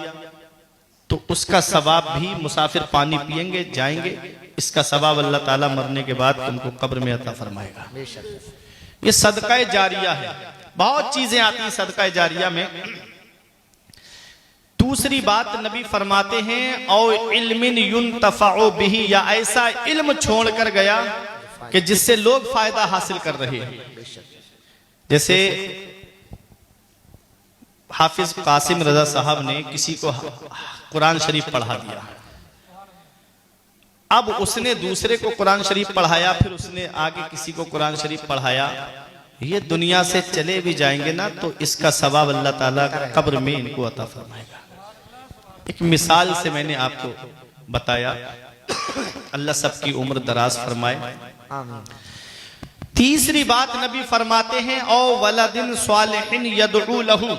तो उसका सवाब भी, मुसाफिर पानी पिएंगे, जाएंगे, इसका सवाब अल्लाह ताला मरने के बाद तुमको कब्र में अता फरमाएगा। ये सदका जारिया है। बहुत चीजें आती हैं सदका जारिया में। दूसरी बात नबी फरमाते हैं औ इल्मिन युनतफ़अ बिही, या ऐसा इल्म छोड़ कर गया कि जिससे लोग फायदा हासिल कर रहे हैं। जैसे हाफिज कासिम रजा साहब ने किसी को कुरान शरीफ पढ़ा दिया, अब उसने दूसरे को कुरान शरीफ पढ़ाया, फिर उसने आगे किसी को कुरान शरीफ पढ़ाया, ये दुनिया से चले भी जाएंगे ना तो इसका सवाब अल्लाह ताला कब्र में इनको अता फरमाएगा। एक मिसाल से मैंने आपको बताया, अल्लाह सबकी उम्र दराज फरमाए। तीसरी बात नबी फरमाते हैं औ वलदिन स्वालिहिन यदउ लहू,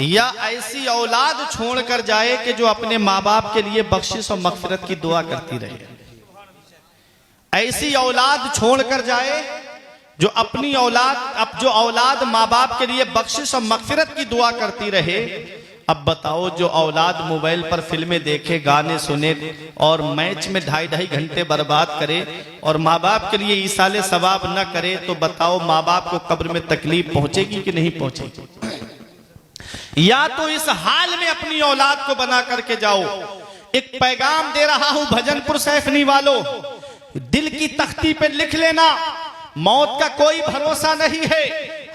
या ऐसी औलाद छोड़ कर जाए कि जो अपने माँ बाप के लिए बख्शिश और मगफिरत की दुआ करती रहे। ऐसी औलाद छोड़ कर जाए जो अपनी औलाद, अब जो औलाद माँ बाप के लिए बख्शिश और मगफिरत की दुआ करती रहे। अब बताओ, जो औलाद मोबाइल पर फिल्में देखे, गाने सुने और मैच में 2.5 घंटे बर्बाद करे और माँ बाप के लिए ईसाले सवाब न करे, तो बताओ माँ बाप को कब्र में तकलीफ पहुंचेगी कि नहीं पहुंचेगी? या तो इस हाल में अपनी औलाद को बना करके जाओ। एक पैगाम दे रहा हूं भजनपुर सैफनी वालों, दिल की तख्ती पे लिख लेना, मौत का कोई भरोसा नहीं है,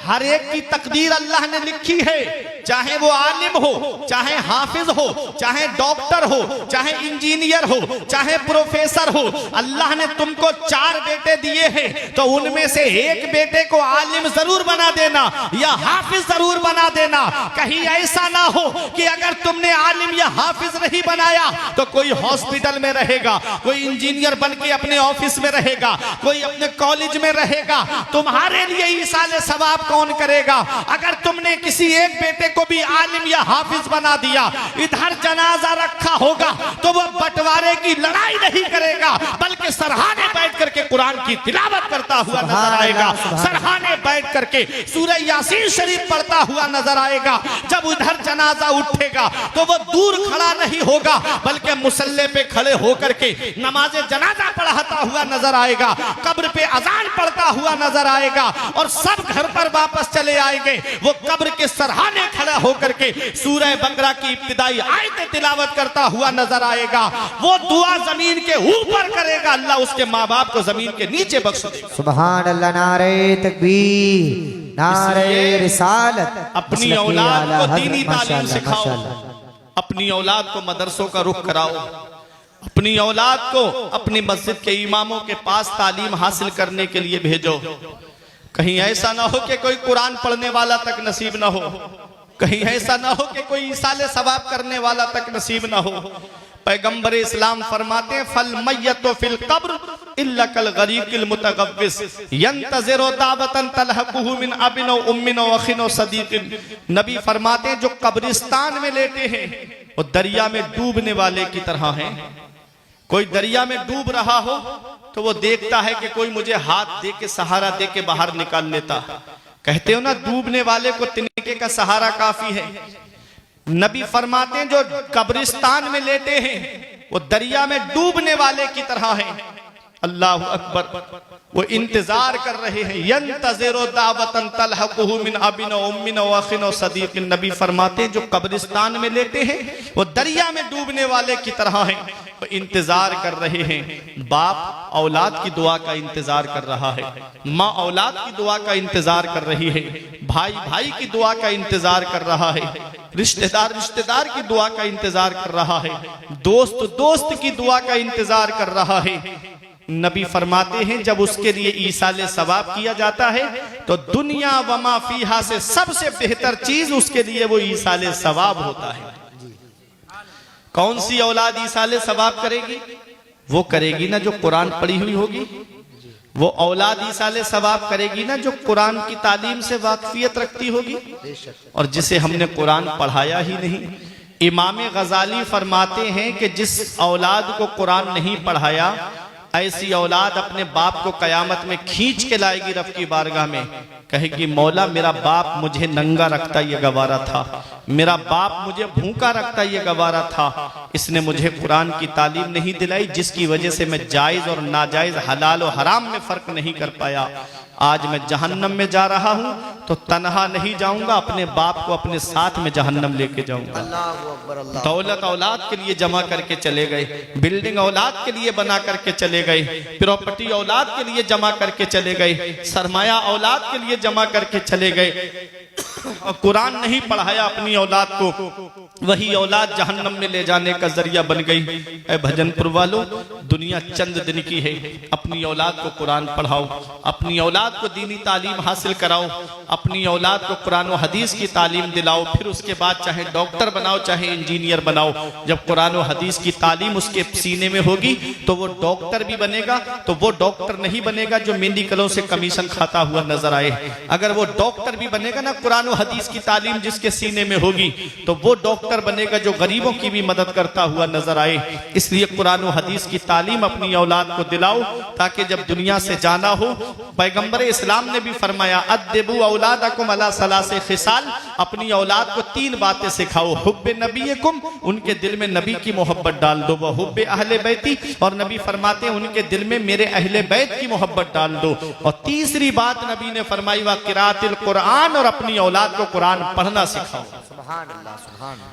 हर एक की तकदीर अल्लाह ने लिखी है, चाहे वो आलिम हो, चाहे हाफिज हो, चाहे डॉक्टर हो, चाहे इंजीनियर हो, चाहे प्रोफेसर हो। अल्लाह ने तुमको 4 बेटे दिए हैं, तो उनमें से एक बेटे को आलिम जरूर बना देना या हाफिज जरूर बना देना। कहीं ऐसा ना हो कि अगर तुमने आलिम या हाफिज नहीं बनाया तो कोई हॉस्पिटल में रहेगा, कोई इंजीनियर बन के अपने ऑफिस में रहेगा, कोई अपने कॉलेज में रहेगा, तुम्हारे लिए ईसाले सवाब कौन करेगा? अगर तुमने किसी एक बेटे को भी आलिम या हाफिज बना दिया, इधर जनाजा रखा होगा तो वो बंटवारे की लड़ाई नहीं करेगा, बल्कि सरहाने बैठ करके कुरान की तिलावत करता हुआ नजर आएगा, सरहाने बैठ करके सूरह यासीन शरीफ पढ़ता हुआ नजर आएगा। जब उधर जनाजा उठेगा तो वो दूर खड़ा नहीं होगा, बल्कि मुसल्ले पे खड़े होकर के नमाज जनाजा पढ़ाता हुआ नजर आएगा, कब्र पे अजान पढ़ता हुआ नजर आएगा, और सब घर पर वापस चले आएंगे। वो कब्र के सरहाने खड़ा होकर के सूरह बकरा की इब्तिदाई आयतें तिलावत करता हुआ नजर आएगा। वो दुआ जमीन के ऊपर करेगा, अल्लाह उसके माँ बाप को जमीन के नीचे बख्श देगा। सुभान अल्लाह, नारे तकबीर, नारे रिसालत। अपनी औलाद को दीनी तालीम सिखाओ, अपनी औलाद को मदरसों का रुख कराओ, अपनी औलाद को अपनी मस्जिद के इमामों के पास तालीम हासिल करने के लिए भेजो। कहीं ऐसा ना हो कि कोई कुरान पढ़ने वाला तक नसीब ना हो, कहीं ऐसा ना हो कि कोई इसाले सवाब करने वाला तक नसीब ना हो। पैगंबर इस्लाम फरमाते हैं, फल मय्यतु फिल कब्र इल्ला कल गरीकिल मुतगव्विस यंतज़िरु दावतन तलहकुहु मिन अबिन व उम्मिन व अखिन व सदीकिन। नबी फरमाते हैं, जो कब्रिस्तान में लेटे हैं वो दरिया में डूबने वाले की तरह हैं। कोई दरिया में डूब रहा हो तो वो देखता है कि कोई मुझे हाथ दे के सहारा दे के बाहर निकाल लेता। कहते हो ना, डूबने वाले को तिनके का सहारा काफी है। नबी फरमाते हैं, जो कब्रिस्तान में लेटे हैं वो दरिया में डूबने वाले की तरह है। अल्लाह अकबर, वो इंतजार कर रहे हैं। यंतज़िरु दावतन तलहकुहु मिन अबिन व उम्मिन व अखिन व सदीकिन। नबी फरमाते हैं, जो कब्रिस्तान में लेटे हैं वो दरिया में डूबने वाले की तरह हैं। वो इंतजार कर रहे हैं। बाप औलाद की दुआ का इंतजार कर रहा है, माँ औलाद की दुआ का इंतजार कर रही है, भाई भाई की दुआ का इंतजार कर रहा है, रिश्तेदार रिश्तेदार की दुआ का इंतजार कर रहा है, दोस्त दोस्त की दुआ का इंतजार कर रहा है। नबी फरमाते हैं, जब उसके लिए ईसाले सवाब किया जाता है तो दुनिया व मा फीहा से सबसे बेहतर चीज उसके लिए वो ईसाले सवाब होता है। कौन सी औलाद ईसाले सवाब करेगी? वो करेगी ना जो कुरान पढ़ी हुई होगी। वो औलाद ईसाले सवाब करेगी ना जो कुरान की तालीम से वाकफियत रखती होगी, और जिसे हमने कुरान पढ़ाया ही नहीं। इमाम गजाली फरमाते हैं कि जिस औलाद को कुरान नहीं पढ़ाया, ऐसी औलाद अपने बाप को कयामत में खींच के लाएगी रब की बारगाह में, कहेगी, मौला मेरा बाप मुझे नंगा रखता ये गवारा था, मेरा बाप मुझे भूखा रखता ये गवारा था, इसने मुझे कुरान की तालीम नहीं दिलाई, जिसकी वजह से मैं जायज और नाजायज, हलाल और हराम में फर्क नहीं कर पाया। आज मैं जहन्नम में जा रहा हूं तो तनहा नहीं जाऊंगा, अपने बाप को अपने साथ में जहन्नम लेके जाऊंगा। दौलत औलाद के लिए जमा करके चले गए, बिल्डिंग औलाद के लिए बना करके चले गए, प्रॉपर्टी औलाद के लिए जमा करके चले गए, सरमाया औलाद के लिए जमा करके चले गए, और कुरान नहीं पढ़ाया अपनी औलाद को। वही औलाद जहन्नम में ले जाने का जरिया बन गई। ऐ भजनपुर वालों, दुनिया चंद दिन की है। अपनी औलाद को कुरान पढ़ाओ, अपनी औलाद को दीनी तालीम हासिल कराओ, अपनी औलाद को कुरान और हदीस की तालीम दिलाओ। फिर उसके बाद चाहे डॉक्टर बनाओ, चाहे इंजीनियर बनाओ। जब कुरान और हदीस की तालीम उसके सीने में होगी तो वो डॉक्टर भी बनेगा। तो वो डॉक्टर नहीं बनेगा जो मेडिकलों से कमीशन खाता हुआ नजर आए। अगर वो डॉक्टर भी बनेगा ना, कुरान और हदीस की तालीम जिसके सीने में होगी, तो वो डॉक्टर बनेगा जो गरीबों की भी मदद करता हुआ नजर आए। इसलिए कुरान और हदीस की तालीम अपनी औलाद को दिलाओ, ताकि जब दुनिया से जाना हो, पैगंबर इस्लाम ने भी फरमाया, अद्दिबू औलादकुम अला सलासे खिसाल, अपनी औलाद को 3 बातें सिखाओ। हुब्बे नबीकुम, उनके दिल में नबी की मोहब्बत डाल दो। वह हुब्बे अहले बैती, और नबी फरमाते हैं उनके दिल में मेरे अहले बैत की मोहब्बत डाल दो। और तीसरी बात नबी ने फरमाई, व किरातिल कुरान, और अपनी औलाद को कुरान पढ़ना सिखाओ।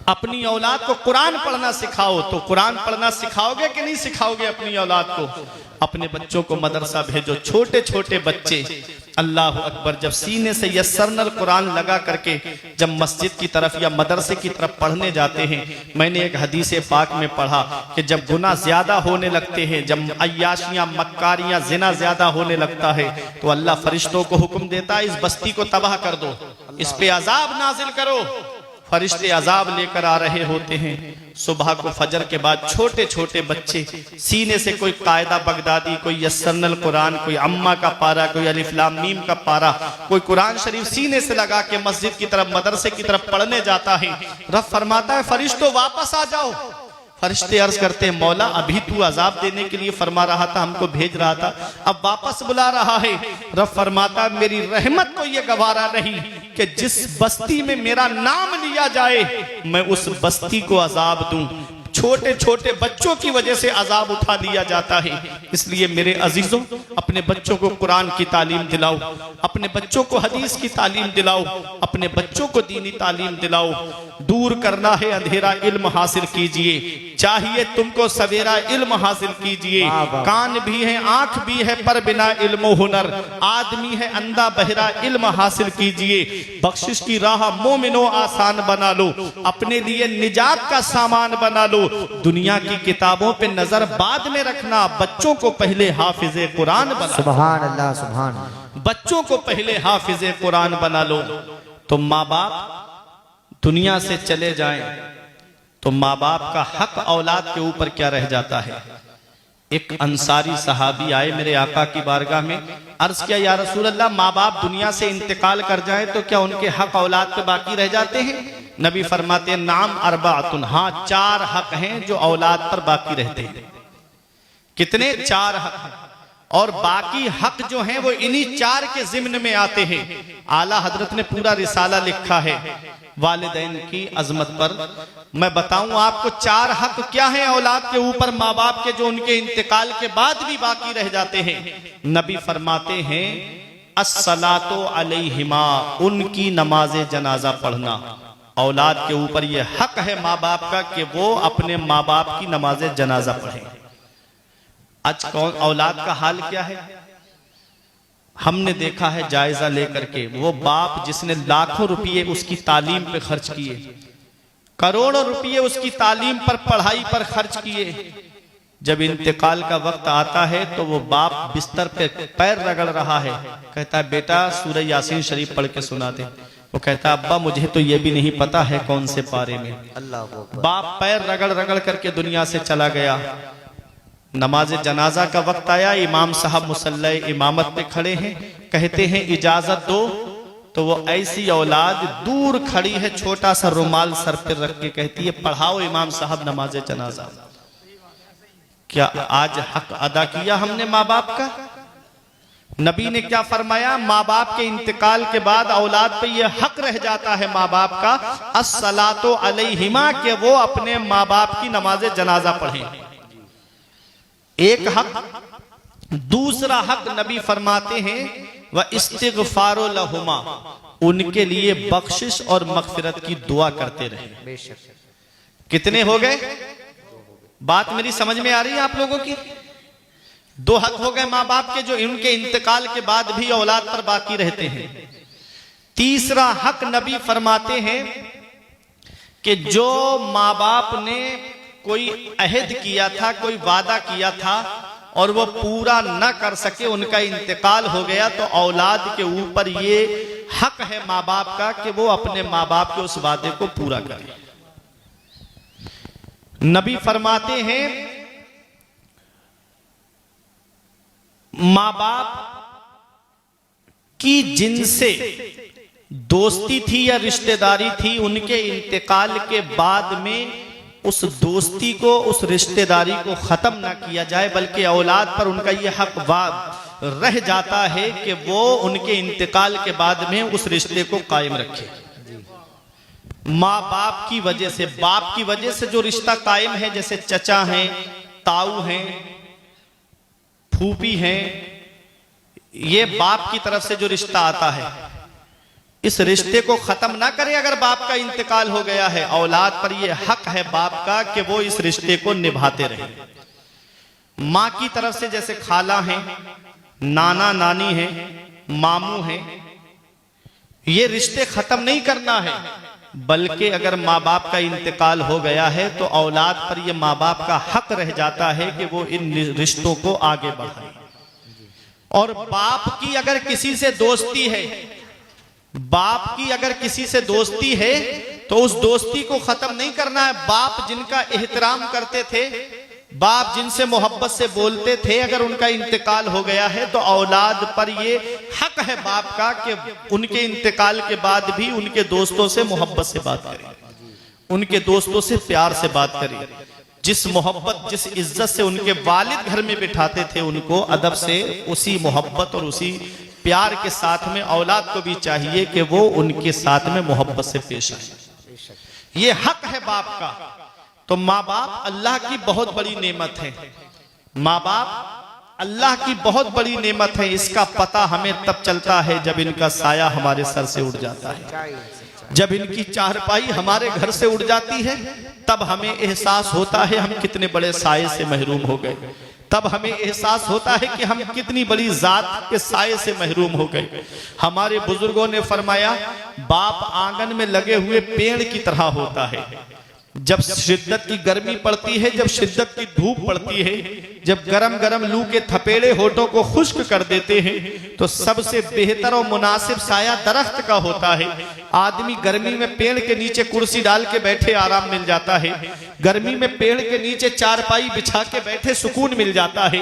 अपनी औलाद को कुरान पढ़ना सिखाओ। तो कुरान पढ़ना सिखाओगे कि नहीं सिखाओगे अपनी औलाद को? अपने बच्चों को मदरसा भेजो। छोटे छोटे बच्चे, अल्लाह अकबर, जब सीने से यस्सरनल कुरान लगा करके जब मस्जिद की तरफ या मदरसे की तरफ पढ़ने जाते हैं, मैंने एक हदीस पाक में पढ़ा कि जब गुनाह ज्यादा होने लगते हैं, जब अय्याशियां, मक्कारियां, जिना ज्यादा होने लगता है, तो अल्लाह फरिश्तों को हुक्म देता है, इस बस्ती को तबाह कर दो, इस पे अजाब नाजिल करो। फरिश्ते अजाब लेकर आ रहे होते हैं। सुबह को फजर के बाद छोटे छोटे बच्चे सीने से कोई कायदा बगदादी, कोई यस्सरनल कुरान, कोई अम्मा का पारा, कोई अलिफ लाम मीम का पारा, कोई कुरान शरीफ सीने से लगा के मस्जिद की तरफ, मदरसे की तरफ पढ़ने जाता है। रब फरमाता है फरिश्तों वापस आ जाओ। फरिश्ते अर्ज करते हैं मौला अभी तू अजाब देने के लिए फरमा रहा था, हमको भेज रहा था, अब वापस बुला रहा है। रब फरमाता मेरी रहमत को ये गवारा नहीं कि जिस बस्ती में मेरा नाम लिया जाए मैं उस बस्ती को अजाब दूं। छोटे छोटे बच्चों की वजह से अजाब उठा लिया जाता है। इसलिए मेरे अजीजों अपने बच्चों को कुरान की तालीम दिलाओ, अपने बच्चों को हदीस की तालीम दिलाओ, अपने बच्चों को दीनी तालीम दिलाओ। दूर करना है अंधेरा, इल्म हासिल कीजिए। चाहिए तुमको सवेरा, इल्म हासिल कीजिए। कान भी है, आंख भी है, पर बिना इल्म हुनर। आदमी है अंधा बहरा, इल्म हासिल कीजिए। बख्शिश की राह मोमिनो आसान बना लो, अपने लिए निजात का सामान बना लो। दुनिया की किताबों पे नजर बाद में रखना, बच्चों को पहले हाफिजे कुरान बना। सुभान अल्लाह, सुभान अल्लाह। बच्चों को पहले हाफिजे कुरान बना लो। तो माँ बाप दुनिया से चले जाएं तो माँ बाप का हक औलाद के ऊपर क्या रह जाता है। एक अंसारी सहाबी आए मेरे आका की बारगाह में, अर्ज किया या रसूल अल्लाह माँ बाप दुनिया से इंतकाल कर जाएं तो क्या उनके हक औलाद पे बाकी रह जाते हैं। नबी फरमाते हैं नाम अरबातुन, हाँ 4 हक हैं जो औलाद पर बाकी रहते हैं। कितने? 4 हक हैं। और बाकी हक जो हैं वो इन्हीं 4 के जिम्न में आते हैं। आला हजरत ने पूरा रिसाला लिखा है वालिदैन की अजमत पर। मैं बताऊं आपको 4 हक क्या हैं औलाद के ऊपर माँ बाप के, जो उनके इंतकाल के बाद भी बाकी रह जाते हैं। नबी फरमाते हैं अस्सलातो अलैहिमा, उनकी नमाज जनाजा पढ़ना। औलाद के ऊपर यह हक है माँ बाप का कि वो अपने माँ बाप की नमाज जनाजा पढ़े। आज कौन औलाद का हाल क्या है हमने देखा है जायजा लेकर के। वो बाप जिसने लाखों रुपये उसकी तालीम पे खर्च किए, करोड़ों रुपये उसकी तालीम पर, पढ़ाई पर खर्च किए, जब इंतकाल का वक्त आता है तो वो बाप बिस्तर पे पैर रगड़ रहा है, कहता है बेटा सूरह यासीन शरीफ पढ़ के सुना दे। वो कहता है अब्बा मुझे तो ये भी नहीं पता है कौन से पारे में। अल्लाह बाप पैर रगड़ रगड़ करके दुनिया से चला गया। नमाज जनाजा का वक्त आया, इमाम साहब मुसल्ला इमामत पे खड़े हैं, कहते हैं इजाजत दो। तो वो ऐसी औलाद दूर खड़ी है, छोटा सा रुमाल सर पे रख के कहती है पढ़ाओ इमाम साहब नमाज जनाजा। क्या आज हक अदा किया हमने माँ बाप का? नबी ने क्या फरमाया, माँ बाप के इंतकाल के बाद औलाद पे यह हक रह जाता है माँ बाप का, अस्सलातो अलैहिमा, के वो अपने माँ बाप की नमाज जनाजा पढ़ें। एक हक। दूसरा हक नबी फरमाते हैं व इस्तिगफारो लहुमा, उनके लिए बख्शिश और मगफिरत की दुआ करते रहे। बेशक। कितने हो गए? बात मेरी समझ में आ रही है आप लोगों की? 2 हक हो गए माँ बाप के जो उनके इंतकाल के बाद भी औलाद पर बाकी रहते हैं। तीसरा हक नबी फरमाते हैं कि जो माँ बाप ने कोई अहद किया था, कोई वादा किया था और वो पूरा न कर सके, उनका इंतकाल हो गया, तो औलाद के ऊपर ये हक है माँ बाप का कि वो अपने माँ बाप के उस वादे को पूरा करें। नबी फरमाते हैं माँ बाप की जिनसे दोस्ती थी या रिश्तेदारी थी, उनके इंतकाल के बाद में उस दोस्ती को, उस रिश्तेदारी को खत्म ना किया जाए, बल्कि औलाद पर उनका यह हक रह जाता है कि वो उनके इंतकाल के बाद में उस रिश्ते को कायम रखे। माँ बाप की वजह से, बाप की वजह से जो रिश्ता कायम है, जैसे चचा हैं, ताऊ हैं, फूफी हैं, ये बाप की तरफ से जो रिश्ता आता है, इस रिश्ते को खत्म ना करे। अगर बाप का इंतकाल हो गया है, औलाद पर यह हक है बाप का कि वो इस रिश्ते को निभाते रहे। माँ की तरफ से जैसे खाला हैं, नाना नानी हैं, मामू हैं, ये रिश्ते खत्म नहीं करना है, बल्कि अगर माँ बाप का इंतकाल हो गया है तो औलाद पर यह माँ बाप का हक रह जाता है कि वो इन रिश्तों को आगे बढ़ाए। और बाप की अगर किसी से दोस्ती है, बाप की अगर किसी से दोस्ती है तो उस दोस्ती को खत्म नहीं करना है। बाप जिनका एहतराम करते थे, बाप जिनसे मोहब्बत से बोलते थे, अगर उनका इंतकाल हो गया है तो औलाद पर ये हक है बाप का कि उनके इंतकाल के बाद भी उनके दोस्तों से मोहब्बत से बात करें, उनके दोस्तों से प्यार से बात करें। जिस मोहब्बत जिस इज्जत से उनके वालिद घर में बिठाते थे, उनको अदब से उसी मोहब्बत और उसी प्यार के साथ में औलाद को भी चाहिए कि वो उनके साथ में मोहब्बत से पेश आए। ये हक है बाप का। तो माँ बाप अल्लाह की बहुत बड़ी नेमत है। माँ बाप अल्लाह की बहुत बड़ी नेमत है। इसका पता हमें तब चलता है जब इनका साया हमारे सर से उड़ जाता है, जब इनकी चारपाई हमारे घर से उड़ जाती है, तब हमें एहसास होता है हम कितने बड़े साये से महरूम हो गए। तब हमें एहसास होता है कि हम कितनी बड़ी जात के साये से महरूम हो गए। हमारे बुजुर्गों ने फरमाया, बाप आंगन में लगे हुए पेड़ की तरह होता है। जब शिद्दत की गर्मी पड़ती है, जब शिद्दत की धूप पड़ती है, जब गरम गरम लू के थपेड़े होठों को खुश्क कर देते हैं, तो सबसे बेहतर और मुनासिब साया दरख्त का होता है। आदमी गर्मी में पेड़ के नीचे कुर्सी डाल के बैठे आराम मिल जाता है, गर्मी में पेड़ के नीचे चारपाई बिछा के बैठे सुकून मिल जाता है।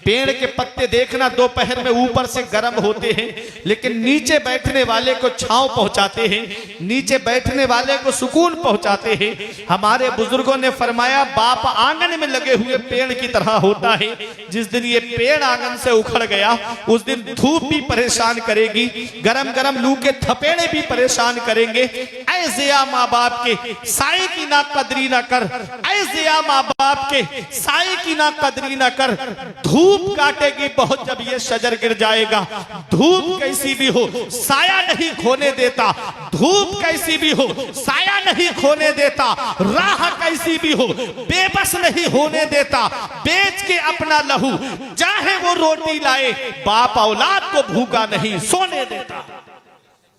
पेड़ के पत्ते देखना दोपहर में ऊपर से गर्म होते हैं, लेकिन नीचे बैठने वाले को छांव पहुंचाते हैं, नीचे बैठने वाले को सुकून पहुंचाते हैं। हमारे बुजुर्गों ने फरमाया, बाप आंगन में लगे हुए पेड़ की तरह होता है। जिस दिन ये पेड़ आंगन से उखड़ गया, उस दिन धूप भी परेशान करेगी, गरम गरम लू के थपेड़े भी परेशान करेंगे। ऐसे माँ बाप के साए की ना कदरी ना कर, ऐसे माँ बाप के साए की ना कदरी ना कर। धूप काटेगी बहुत जब ये शजर गिर जाएगा। धूप कैसी भी हो साया नहीं खोने देता, धूप कैसी भी हो साया नहीं खोने देता, राह कैसी भी हो बेबस नहीं होने देता। बेच के अपना लहू चाहे वो रोटी लाए, बाप औलाद को भूखा नहीं सोने देता।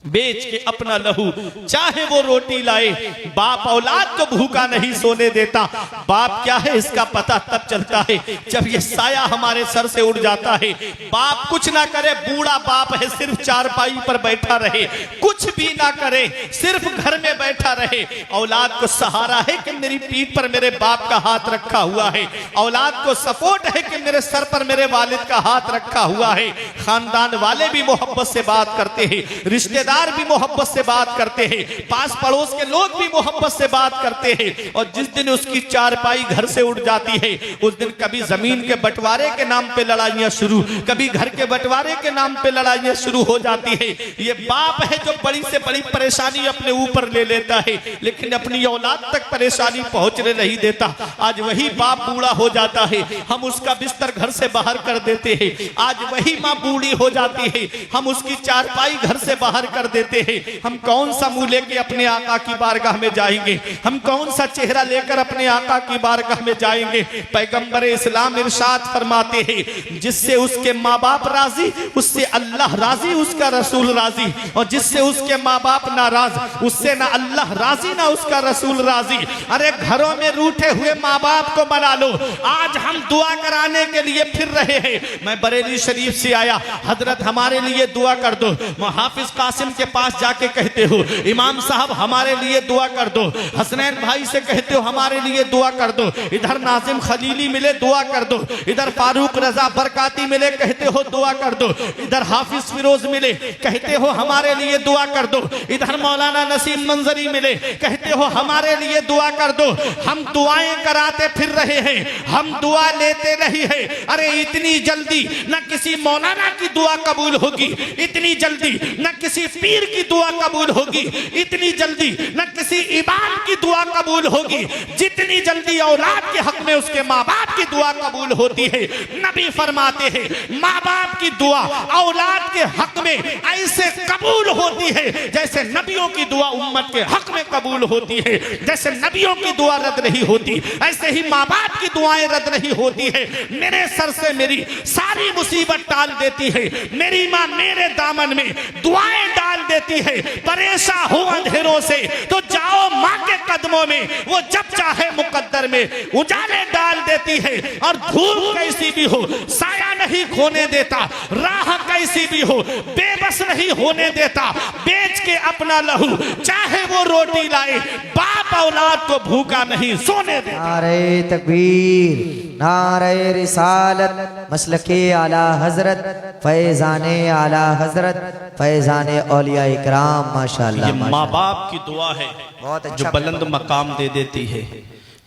बेच के अपना लहू चाहे वो रोटी लाए, बाप औलाद को भूखा नहीं सोने देता। बाप क्या है इसका पता तब चलता है जब ये साया हमारे सर से उड़ जाता है। बाप कुछ ना करे, बूढ़ा बाप है, सिर्फ चारपाई पर बैठा रहे, कुछ भी ना करे, सिर्फ घर में बैठा रहे। औलाद को सहारा है कि मेरी पीठ पर मेरे बाप का हाथ रखा हुआ है, औलाद को सपोर्ट है कि मेरे सर पर मेरे वालिद का हाथ रखा हुआ है। खानदान वाले भी मोहब्बत से बात करते हैं, रिश्तेदार भी मोहब्बत से बात करते हैं, पास पड़ोस के लोग भी मोहब्बत से बात करते हैं। और जिस दिन उसकी चारपाई घर से उड़ जाती है, उस दिन कभी जमीन के बंटवारे के नाम पे लड़ाइयां शुरू, कभी घर के बंटवारे के नाम पे लड़ाइयां शुरू हो जाती है। ये बाप है जो बड़ी से बड़ी परेशानी अपने ऊपर ले लेता है, लेकिन अपनी औलाद तक परेशानी पहुंचने नहीं देता। आज वही बाप बूढ़ा हो जाता है, हम उसका बिस्तर घर से बाहर कर देते हैं। आज वही माँ बूढ़ी हो जाती है, हम उसकी चारपाई घर से बाहर कर देते हैं। हम कौन सा मुंह लेके अपने आका की बारगाह में जाएंगे, हम कौन सा चेहरा लेकर अपने आका की बारगाह में जाएंगे। पैगंबर इस्लाम इरशाद फरमाते हैं, जिससे उसके माँ बाप राजी उससे अल्लाह राजी, उसका रसूल राजी। और जिससे उसके माँ बाप नाराज उससे ना अल्लाह राजी ना उसका रसूल राजी। अरे घरों में रूठे हुए माँ बाप को मना लो। आज हम दुआ कराने के लिए फिर रहे हैं। मैं बरेली शरीफ से आया, हजरत हमारे लिए दुआ कर दो। हाफिज कासिम के पास जाके कहते हो, इमाम साहब हमारे लिए दुआ कर दो। हसनैन भाई से कहते हो हमारे लिए दुआ कर दो। इधर नाजिम खलीली मिले दुआ कर दो, इधर फारूक रजा बरकाती मिले कहते हो दुआ कर दो, इधर हाफिज फिरोज मिले कहते हो हमारे लिए दुआ कर दो, इधर मौलाना नसीम मंजरी मिले कहते हो हमारे लिए दुआ कर दो। हम दुआएं कराते फिर रहे हैं, हम दुआ लेते नहीं है। अरे इतनी जल्दी न किसी मौलाना की दुआ कबूल होगी, इतनी जल्दी न किसी पीर की दुआ कबूल होगी, इतनी जल्दी न किसी इमाम की दुआ कबूल होगी, जितनी जल्दी औलाद के हक में उसके माँ बाप की दुआ कबूल होती है। नबी फरमाते हैं, माँ बाप की दुआ औलाद के हक में ऐसे कबूल होती है जैसे नबियों की दुआ उम्मत के हक में कबूल होती है। जैसे नबियों की दुआ रद्द नहीं होती, ऐसे ही माँ बाप की दुआएं रद्द नहीं होती है। मेरे सर से मेरी सारी मुसीबत टाल देती है, मेरी माँ मेरे दामन में दुआएं डाल देती देती है, परेशान हो अंधेरों से तो जाओ माँ के कदमों में, वो जब चाहे मुकद्दर में उजाले डाल देती है। और धूप कैसी भी हो साया नहीं खोने देता, राह कैसी भी हो बेबस नहीं होने देता, बेच के अपना लहू चाहे वो रोटी लाए, बाप औलाद को भूखा नहीं सोने देता। नारे तकबीर, नारे रिसालत, मसलके आला हजरत, फैजाने आला हजरत, फैजाने औलिया इकराम। माशाअल्लाह, ये माँ बाप की दुआ है बहुत अच्छा जो बुलंद मकाम दे देती है।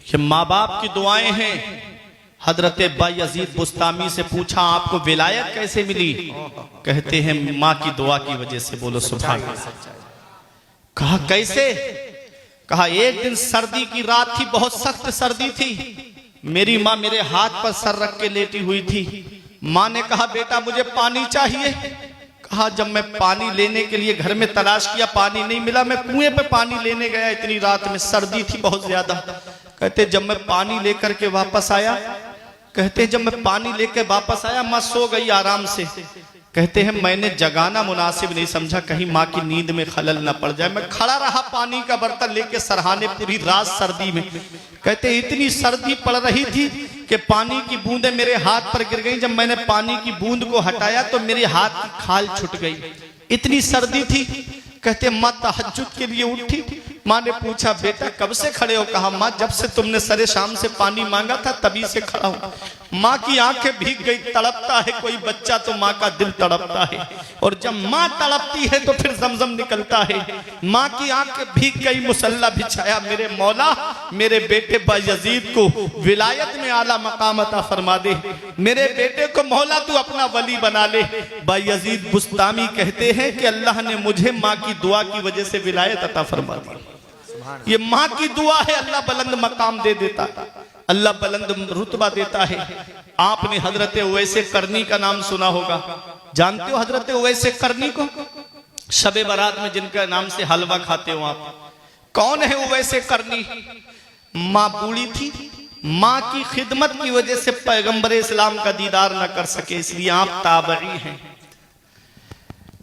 ये माँ बाप की दुआएं हैं। हजरत बायजीद बुस्तामी से पूछा आपको विलायत कैसे मिली? कहते हैं माँ की दुआ की वजह से। बोलो सुभान अल्लाह। कहा कैसे? कहा एक दिन सर्दी की रात थी, बहुत सख्त सर्दी थी, मेरी माँ मेरे हाथ पर सर रख के लेटी हुई थी। माँ ने कहा बेटा मुझे पानी चाहिए। कहा जब मैं पानी लेने के लिए घर में तलाश किया, पानी नहीं मिला, मैं कुएं पे पानी लेने गया, इतनी रात में सर्दी थी बहुत ज्यादा। कहते जब मैं पानी लेकर के वापस आया, कहते जब मैं पानी लेकर वापस आया माँ सो गई आराम से। कहते हैं मैंने जगाना मुनासिब नहीं समझा, कहीं माँ की नींद में खलल न पड़ जाए। मैं खड़ा रहा पानी का बर्तन लेके सरहाने पूरी रात सर्दी में। कहते इतनी सर्दी पड़ रही थी कि पानी की बूंदें मेरे हाथ पर गिर गई। जब मैंने पानी की बूंद को हटाया तो मेरे हाथ की खाल छूट गई, इतनी सर्दी थी। कहते माँ तहज्जुद के लिए उठी। माँ ने पूछा बेटा कब से खड़े हो? कहा माँ जब से तुमने सरे शाम से पानी मांगा था तभी से खड़ा हूँ। माँ की आंखें भीग गई। तड़पता है कोई बच्चा तो माँ का दिल तड़पता है, और जब माँ तड़पती है तो फिर जमजम निकलता है। माँ की आंखें भीग गई, मुसल्ला बिछाया, मेरे मौला मेरे बेटे बायजीद को विलायत में आला मकाम अता फरमा दे, मेरे बेटे को मौला तू अपना वली बना ले। बायजीद बुस्तामी कहते हैं कि अल्लाह ने मुझे माँ की दुआ की वजह से विलायत अता फरमा दी। ये माँ की दुआ है, अल्लाह बुलंद मकाम दे देता है, अल्लाह बुलंद रुतबा देता है। आपने हजरत उवैसे करनी का नाम सुना होगा, जानते हो हजरत उवैसे करनी को? शबे बारात में जिनका नाम से हलवा खाते हो आप। कौन है उवैसे करनी? माँ बूढ़ी थी, माँ की खिदमत की वजह से पैगंबर इस्लाम का दीदार न कर सके, इसलिए आप ताबई हैं।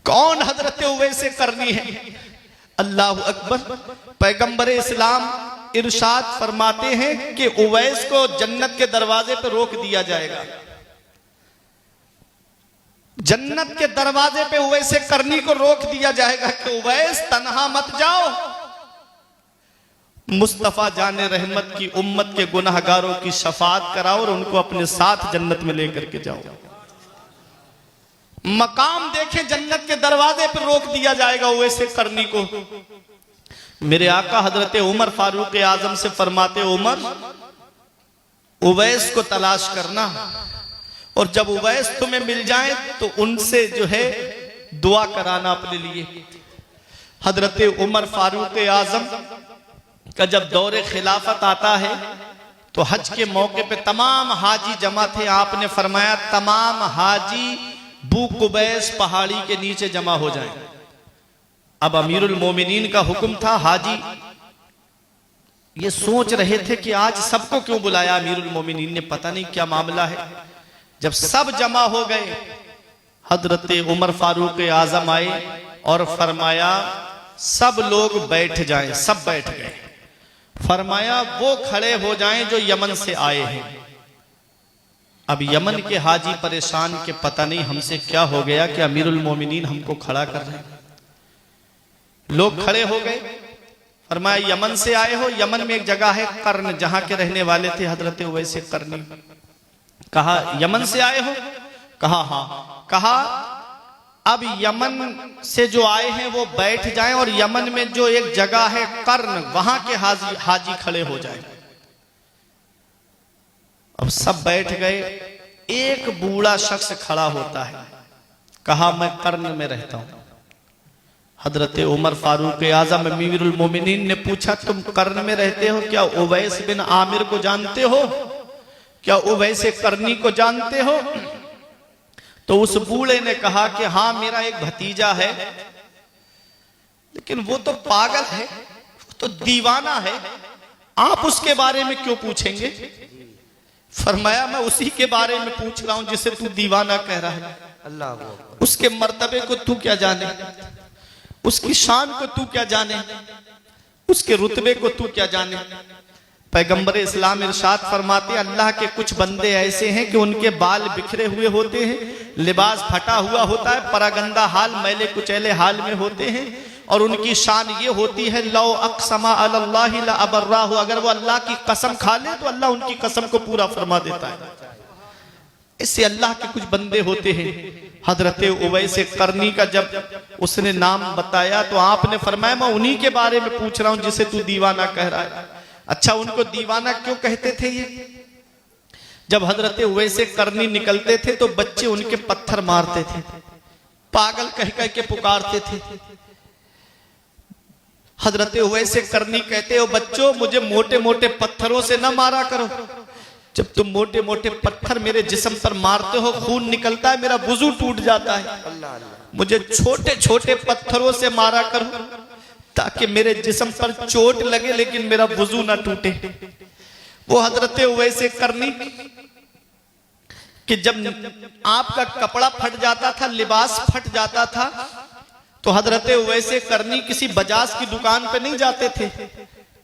कौन हजरत उवैसे करनी है? अल्लाह अकबर। पैगंबर इस्लाम इरशाद फरमाते हैं कि उवैस को जन्नत के दरवाजे पर रोक दिया जाएगा। जन्नत के दरवाजे पे उवैसे करनी को रोक दिया जाएगा कि उवैस तन्हा मत जाओ, मुस्तफा जाने रहमत की उम्मत के गुनाहगारों की शफात कराओ और उनको अपने साथ जन्नत में लेकर के जाओ। मकाम देखें, जन्नत के दरवाजे पर रोक दिया जाएगा उवैसे करनी को। मेरे आका हजरत उमर फारूक आजम से फरमाते उमर उवैस को तलाश करना, और जब उवैस तुम्हें मिल जाए तो उनसे जो है दुआ कराना अपने लिए। हजरत उमर फारूक आजम का जब दौरे खिलाफत आता है तो हज के मौके पे तमाम हाजी जमा थे। आपने फरमाया तमाम हाजी बू कुबैस पहाड़ी के नीचे जमा हो जाएं। अब अमीरुल मोमिनीन का हुक्म था। हाजी ये सोच रहे थे कि आज सबको क्यों बुलाया अमीरुल मोमिनीन ने, पता नहीं क्या मामला है। जब सब जमा हो गए, हजरत उमर फारूक आजम आए और फरमाया सब लोग बैठ जाएं। सब बैठ गए। फरमाया वो खड़े हो जाएं जो यमन से आए हैं। अब यमन के हाजी परेशान के पता नहीं हमसे क्या हो गया कि अमीरुल मोमिनीन हमको खड़ा कर रहे हैं। लोग खड़े हो गए। फरमाया यमन से आए हो? यमन में एक जगह है कर्न, जहां के रहने वाले थे हजरत उवैसे करनी। कहा यमन से आए हो? कहा हाँ। कहा अब यमन से जो आए हैं वो बैठ जाएं और यमन में जो एक जगह है कर्न, वहां के हाजी खड़े हो जाएं। अब सब बैठ गए। एक बूढ़ा शख्स खड़ा होता है। कहा मैं कर्न में रहता हूं। हजरत उमर फारूक आजम अमीरुल मोमिनीन ने पूछा तुम कर्न में रहते हो, क्या उवैस बिन आमिर को जानते हो? क्या उवैसे करनी को जानते हो? तो उस बूढ़े ने कहा कि हाँ मेरा एक भतीजा है, लेकिन वो तो पागल है, वो तो दीवाना है, आप उसके बारे में क्यों पूछेंगे? फरमाया मैं उसी के बारे में पूछ रहा हूं जिसे तू दीवाना कह रहा है। अल्लाह उसके मर्तबे को तू क्या जाने? उसकी शान को तू क्या जाने, उसके रुतबे को तू क्या जाने। पैगंबर इस्लाम इरशाद फरमाते अल्लाह के कुछ बंदे ऐसे हैं कि उनके बाल बिखरे हुए होते हैं, लिबास फटा हुआ होता है, परागंदा हाल मैले कुचैले हाल में होते हैं, और उनकी शान ये होती है लौ अक़समा अलल्लाहि ला अबर्राहु, अगर वो अल्लाह की कसम खा ले तो अल्लाह उनकी कसम को पूरा फरमा देता है। इससे अल्लाह के कुछ बंदे होते हैं। हजरत उवैस करनी का जब उसने नाम बताया तो आपने फरमाया मैं उन्हीं के बारे में पूछ रहा हूं जिसे तू दीवाना कह रहा है। अच्छा, उनको दीवाना क्यों कहते थे ये? जब हजरत उवैस करनी निकलते थे तो बच्चे उनके पत्थर मारते थे, पागल कह कह के पुकारते थे। हजरत उवैस करनी कहते हो बच्चों मुझे मोटे मोटे पत्थरों से ना मारा करो, जब तुम मोटे मोटे पत्थर मेरे जिस्म पर मारते हो खून निकलता है, मेरा वुजू टूट जाता है। मुझे छोटे छोटे पत्थरों से मारा करो ताकि मेरे जिस्म पर चोट लगे लेकिन मेरा वुजू ना टूटे। वो हजरत उवैस करनी कि जब आपका कपड़ा फट जाता था, लिबास फट जाता था, तो हजरत उवैस करनी किसी बजाज की दुकान पे नहीं जाते थे,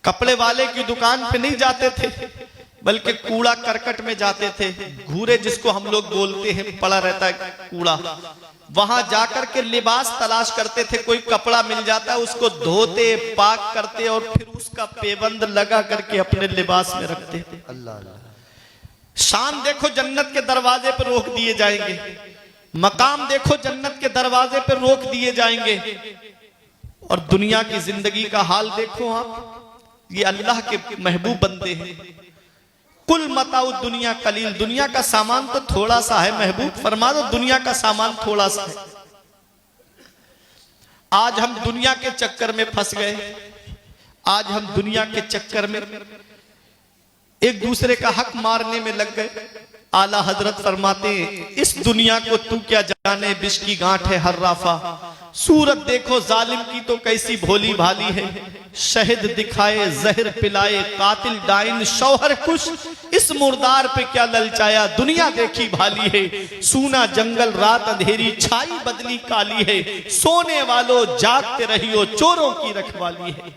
कपड़े वाले की दुकान पे नहीं जाते थे, बल्कि कूड़ा करकट में जाते थे। घूरे जिसको हम लोग बोलते हैं, पड़ा रहता है कूड़ा, वहां जाकर के लिबास तलाश करते थे। कोई कपड़ा मिल जाता है उसको धोते, पाक करते और फिर उसका पेबंद लगा करके अपने लिबास में रखते थे। अल्लाह अल्लाह। शान देखो जन्नत के दरवाजे पर रोक दिए जाएंगे, मकाम देखो जन्नत के दरवाजे पर रोक दिए जाएंगे, और दुनिया की जिंदगी का हाल देखो आप। ये अल्लाह के महबूब बंदे हैं। कुल मताउ दुनिया कलील, दुनिया का सामान तो थोड़ा सा है। महबूब फरमा दो दुनिया का सामान थोड़ा सा है। आज हम दुनिया के चक्कर में फंस गए, आज हम दुनिया के चक्कर में एक दूसरे का हक मारने में लग गए। आला हजरत फरमाते इस दुनिया को तू क्या जाने, विष की गांठ है हर्राफा। सूरत देखो जालिम की तो कैसी भोली भाली है, शहद दिखाए जहर पिलाए कातिल डाइन शौहर कुश, इस मुर्दार पे क्या ललचाया, दुनिया देखी भाली है। सूना जंगल रात अंधेरी छाई बदली काली है, सोने वालों जागते रहियो चोरों की रखवाली है।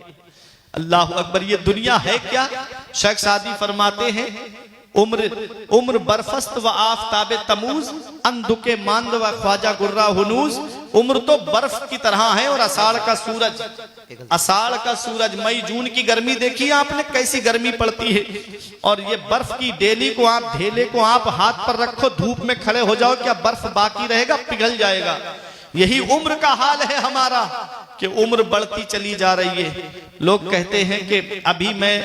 अल्लाह अकबर। ये दुनिया है क्या? शेख सादी फरमाते हैं उम्र बरफस्त व आफताबे तमूज, अंधुके मांद व ख्वाजा गुर्रा हुनूज। उम्र तो बर्फ की तरह है और अषाढ़ का सूरज, अषाढ़ का सूरज, मई जून की गर्मी देखी आपने कैसी गर्मी पड़ती है, और ये बर्फ की डेली को आप ढेले को आप हाथ पर रखो, धूप में खड़े हो जाओ, क्या बर्फ बाकी रहेगा? पिघल जाएगा। यही उम्र का हाल है हमारा कि उम्र बढ़ती चली जा रही है। लोग कहते हैं कि अभी मैं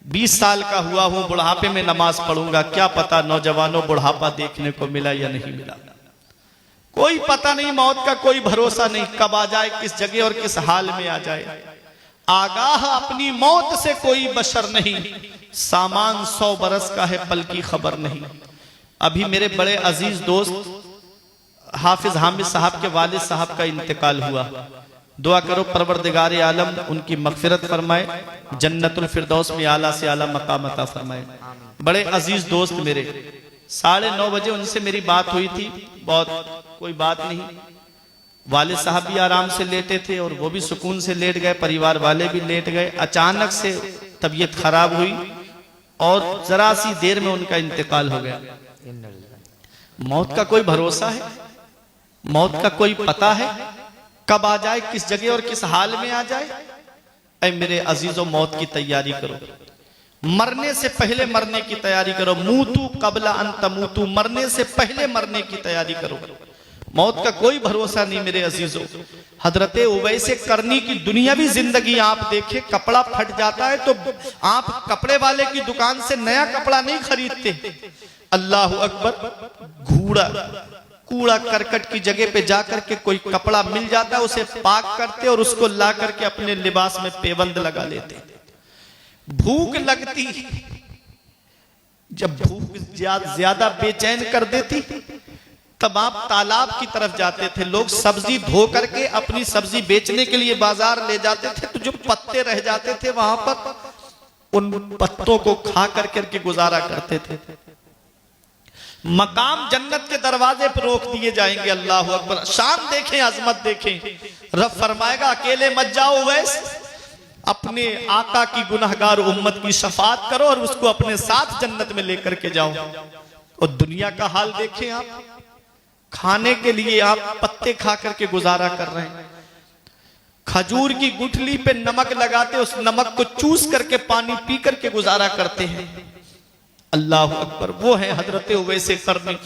20 साल का हुआ हूं, बुढ़ापे में नमाज पढ़ूंगा। क्या पता नौजवानों बुढ़ापा देखने को मिला या नहीं मिला, कोई पता नहीं। मौत का कोई भरोसा नहीं, कब आ जाए, किस जगह और किस हाल में आ जाए। आगाह अपनी मौत से कोई बशर नहीं, सामान 100 बरस का है, पल की खबर नहीं। अभी मेरे बड़े अजीज दोस्त हाफिज हामिद साहब के वालिद साहब का इंतकाल हुआ। दुआ करो परवरदिगार आलम उनकी मगफिरत फरमाए, जन्नतुल फिरदौस में आला से आला मकाम अता फरमाए। बड़े अजीज दोस्त मेरे, 9:30 बजे उनसे मेरी बात हुई थी, बहुत कोई बात नहीं। वालिद साहब भी आराम से लेटे थे और वो भी सुकून से लेट गए, परिवार वाले भी लेट गए। अचानक से तबीयत खराब हुई और जरा सी देर में उनका इंतकाल हो गया। मौत का कोई भरोसा है? मौत का कोई पता है? कब आ जाए, किस जगह और किस हाल में आ जाए? ऐ मेरे अजीजों, मौत की तैयारी करो, मरने से पहले मरने की तैयारी करो। मूतू कबला अन तमूतू, मरने से पहले मरने की तैयारी करो। मौत का कोई भरोसा नहीं मेरे अजीजों। हजरत उवैस करनी की दुनियावी जिंदगी आप देखें, कपड़ा फट जाता है तो आप कपड़े वाले की दुकान से नया कपड़ा नहीं खरीदते। अल्लाह अकबर। घूड़ा कूड़ा करकट की जगह पे जाकर के कोई कपड़ा मिल जाता है, उसे पाक करते और उसको ला करके अपने लिबास में पेबंद लगा लेते। भूख लगती, जब भूख ज्यादा बेचैन कर देती तब आप तालाब की तरफ जाते थे। लोग सब्जी धो करके अपनी सब्जी बेचने के लिए बाजार ले जाते थे, तो जो पत्ते रह जाते थे वहां पर उन पत्तों को खा करके गुजारा करते थे। मकाम जन्नत के दरवाजे पर रोक दिए जाएंगे। अल्लाह अकबर, शान देखें, अजमत देखें। रब फरमाएगा अकेले मत जाओ वैस, अपने आका की गुनहगार उम्मत की शफात करो और उसको अपने साथ जन्नत में लेकर के जाओ। और दुनिया का हाल देखें आप, खाने के लिए आप पत्ते खा करके गुजारा कर रहे हैं। खजूर की गुठली पे नमक लगाते, उस नमक को चूस करके पानी पी करके गुजारा करते हैं। अल्लाह अकबर, वो है हजरत उवैस करनी।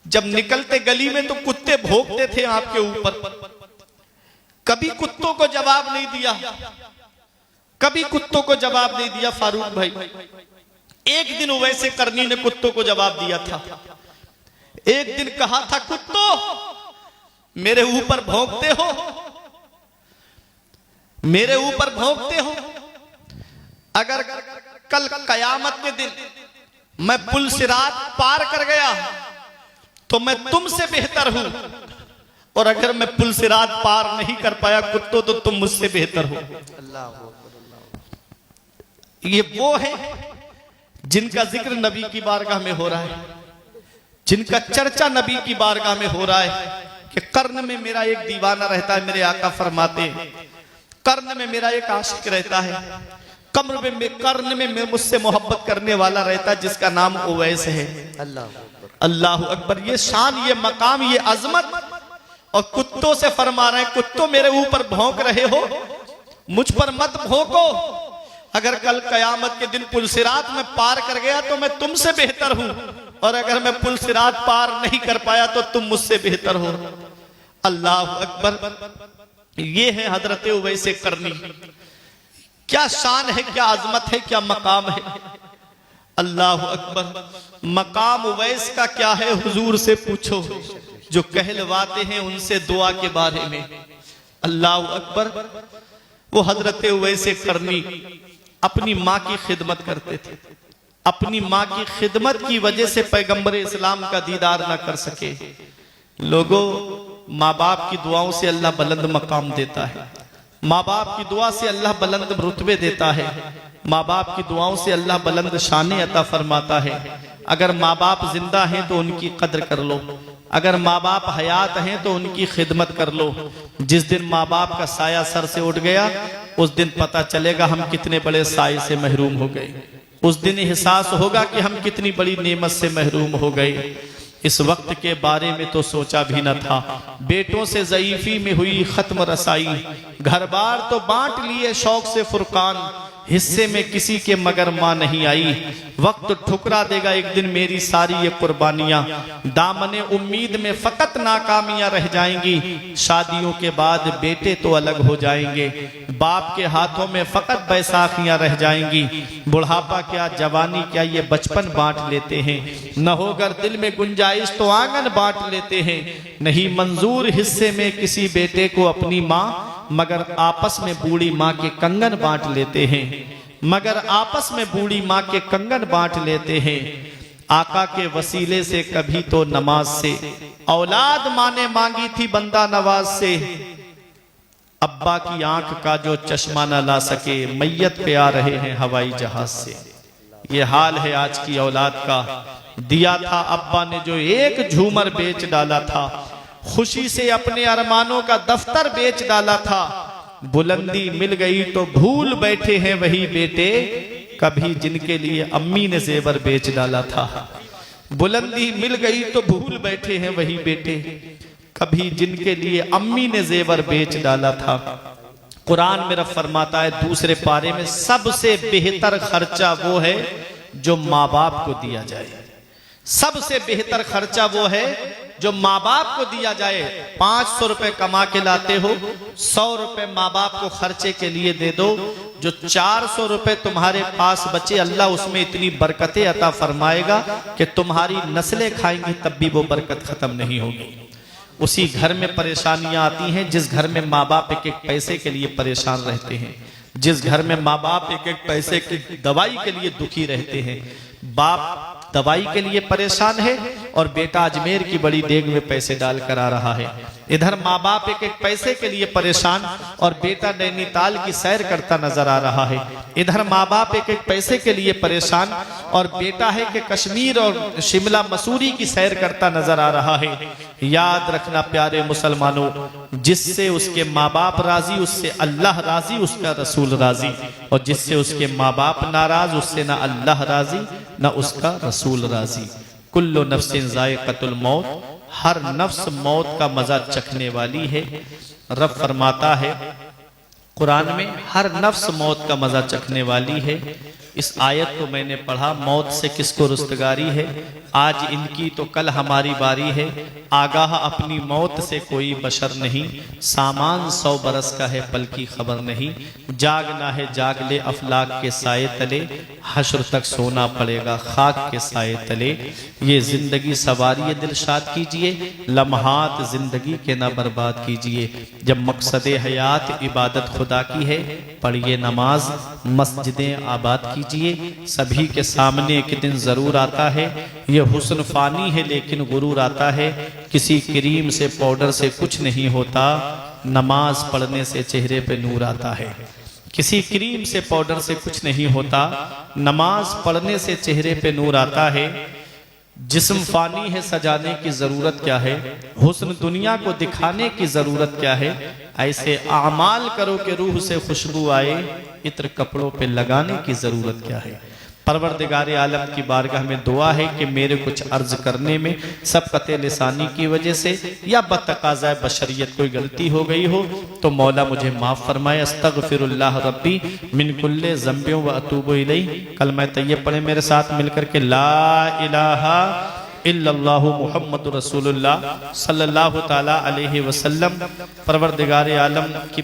जब निकलते गली में तो कुत्ते भौंकते थे आपके ऊपर, कभी कुत्तों को जवाब नहीं दिया, कभी कुत्तों को जवाब नहीं दिया फारूक भाई। एक दिन उवैस करनी ने कुत्तों को जवाब दिया था। एक दिन कहा था, कुत्तों मेरे ऊपर भौंकते हो, मेरे ऊपर भौंकते हो। अगर कल कयामत के दिन मैं पुल सिरात पार कर गया तो मैं तुमसे बेहतर हूं, और अगर मैं पुल सिरात पार नहीं कर पाया कुत्तों तो तुम मुझसे बेहतर हो। ये वो है जिनका जिक्र नबी की बारगाह में हो रहा है, जिनका चर्चा नबी की बारगाह में हो रहा है कि कर्न में मेरा एक दीवाना रहता है। मेरे आका फरमाते हैं कर्न में मेरा एक आशिक रहता है, कर्न में मुझसे मोहब्बत करने वाला रहता है जिसका नाम उवैस है। अल्लाह अकबर, ये शान, ये मकाम, ये अजमत। और कुत्तों से फरमा रहे हैं, कुत्तों मेरे ऊपर भौंक रहे हो, मुझ पर मत भौंको। अगर कल कयामत के दिन पुल सिरात में पार कर गया तो मैं तुमसे बेहतर हूं, और अगर मैं पुल सिरात पार नहीं कर पाया तो तुम मुझसे बेहतर हो। अल्लाह अकबर, ये है हजरत उवैस करनी। क्या शान है, क्या अजमत है, क्या मकाम है। अल्लाह अकबर, मकाम उवैस का क्या है हुजूर से पूछो, जो कहलवाते हैं उनसे दुआ के बारे में। अल्लाह अकबर, वो हजरत उवैस करनी अपनी माँ की खिदमत करते थे। अपनी माँ की खिदमत की वजह से पैगंबर इस्लाम का दीदार ना कर सके। लोगों, माँ बाप की दुआओं से अल्लाह बुलंद मकाम देता है, माँ बाप की दुआ से अल्लाह बुलंद रुतबे देता है, माँ बाप की दुआओं से अल्लाह बुलंद शाने अता फरमाता है। अगर माँ बाप जिंदा हैं तो उनकी कद्र कर लो, अगर माँ बाप हयात हैं तो उनकी खिदमत कर लो। जिस दिन माँ बाप का साया सर से उठ गया उस दिन पता चलेगा हम कितने बड़े साये से महरूम हो गए। उस दिन एहसास होगा कि हम कितनी बड़ी नेमत से महरूम हो गए। इस वक्त के बारे में तो सोचा भी न था। बेटों से ज़ईफी में हुई खत्म रसाई, घर बार तो बांट लिए शौक से फुरकान, हिस्से में किसी के मगर माँ नहीं आई। वक्त ठुकरा देगा एक दिन मेरी सारी ये कुर्बानियां, दामने उम्मीद में फकत नाकामियां रह जाएंगी। शादियों के बाद बेटे तो अलग हो जाएंगे, बाप के हाथों में फकत बैसाखियां रह जाएंगी। बुढ़ापा क्या, जवानी क्या, ये बचपन बांट लेते हैं। न होकर दिल में गुंजाइश तो आंगन बांट लेते हैं। नहीं मंजूर हिस्से में किसी बेटे को अपनी माँ, मगर आपस में बूढ़ी माँ के कंगन बांट लेते हैं, मगर आपस में बूढ़ी माँ के कंगन बांट लेते हैं। आका के वसीले से कभी तो नमाज से औलाद माँ ने मांगी थी बंदा नवाज से। अब्बा की आंख का जो चश्मा न ला सके, मैयत पे आ रहे हैं हवाई जहाज से। ये हाल है आज की औलाद का। दिया था अब्बा ने जो एक झूमर बेच डाला था, खुशी से अपने अरमानों का दफ्तर बेच डाला था। बुलंदी मिल गई तो भूल बैठे हैं वही बेटे, कभी जिनके लिए अम्मी ने जेवर बेच डाला था। बुलंदी मिल गई तो भूल बैठे हैं वही बेटे, कभी जिनके लिए अम्मी ने जेवर बेच डाला था। कुरान में रब फरमाता है दूसरे पारे में, सबसे बेहतर खर्चा वो है जो माँ बाप को दिया जाए। सबसे बेहतर खर्चा वो है जो माँ बाप को दिया जाए। 500 रुपए कमा के लाते हो, 100 रुपए माँ बाप को खर्चे के लिए दे दो। जो 400 रुपए तुम्हारे पास बचे, अल्लाह उसमें इतनी बरकतें अता फरमाएगा कि तुम्हारी नस्लें खाएंगी तब भी वो बरकत खत्म नहीं होगी। उसी घर में परेशानियां आती हैं जिस घर में माँ बाप एक एक पैसे के लिए परेशान रहते हैं, जिस घर में माँ बाप एक एक पैसे की दवाई के लिए दुखी रहते हैं। बाप दवाई के लिए परेशान है और बेटा अजमेर की बड़ी देग में पैसे डाल कर आ रहा है। इधर माँ बाप एक एक पैसे के लिए परेशान और बेटा नैनीताल की सैर करता नजर आ रहा है। इधर माँ बाप एक एक पैसे के लिए परेशान और बेटा है कि कश्मीर और शिमला मसूरी की सैर करता नजर आ रहा है। याद रखना प्यारे मुसलमानों, जिससे उसके माँ बाप राजी उससे अल्लाह राजी, उसका रसूल राजी, और जिससे उसके माँ बाप नाराज उससे ना अल्लाह राजी ना उसका रसूल राजी। कुल्लु नफ्सिन ज़ाइक़तुल मौत, हर नफ्स मौत का मजा चखने वाली है। रब फरमाता है कुरान में, हर नफ्स मौत का मजा चखने वाली है। इस आयत को मैंने पढ़ा, मौत से किसको रुस्तगारी है, आज इनकी तो कल हमारी बारी है। आगाह अपनी मौत से कोई बशर नहीं, सामान 100 बरस का है पल की खबर नहीं। जागना है जाग ले अफलाक के साए तले, हश्र तक सोना पड़ेगा खाक के साए तले। ये जिंदगी सवारी दिलशाद कीजिए, लम्हात जिंदगी के ना बर्बाद कीजिए। जब मकसद हयात इबादत खुदा की है, पढ़िए नमाज मस्जिदें आबाद कीजिए। सभी के सामने एक दिन जरूर आता है, ये हुस्न फानी है लेकिन गुरूर आता है। किसी क्रीम से पाउडर से कुछ नहीं होता, नमाज पढ़ने से चेहरे पे नूर आता है। किसी क्रीम से पाउडर से कुछ नहीं होता, नमाज पढ़ने से चेहरे पे नूर आता है। जिस्म फानी है, सजाने की जरूरत क्या है, हुस्न दुनिया को दिखाने की जरूरत क्या है। ऐसे आमाल करो कि रूह से खुशबू आए, इत्र कपड़ों पे लगाने की जरूरत क्या है। परवरदिगार आलम की बारगाह में दुआ है कि मेरे कुछ अर्ज करने में सबकत लिसानी की वजह से या बतकाज़ा बशरियत कोई गलती हो गई हो तो मौला मुझे माफ़ फरमाए। अस्तगफिरुल्लाह रब्बी मिन कुल्ले ज़ंबियों व अतूबु इलैहि। कलमा तय्यब पढ़े मेरे साथ मिलकर के, ला इलाहा इल्लल्लाहु मुहम्मदुर रसूलुल्लाह सल्लल्लाहु ताला अलैहि वसल्लम। परवरदिगार आलम की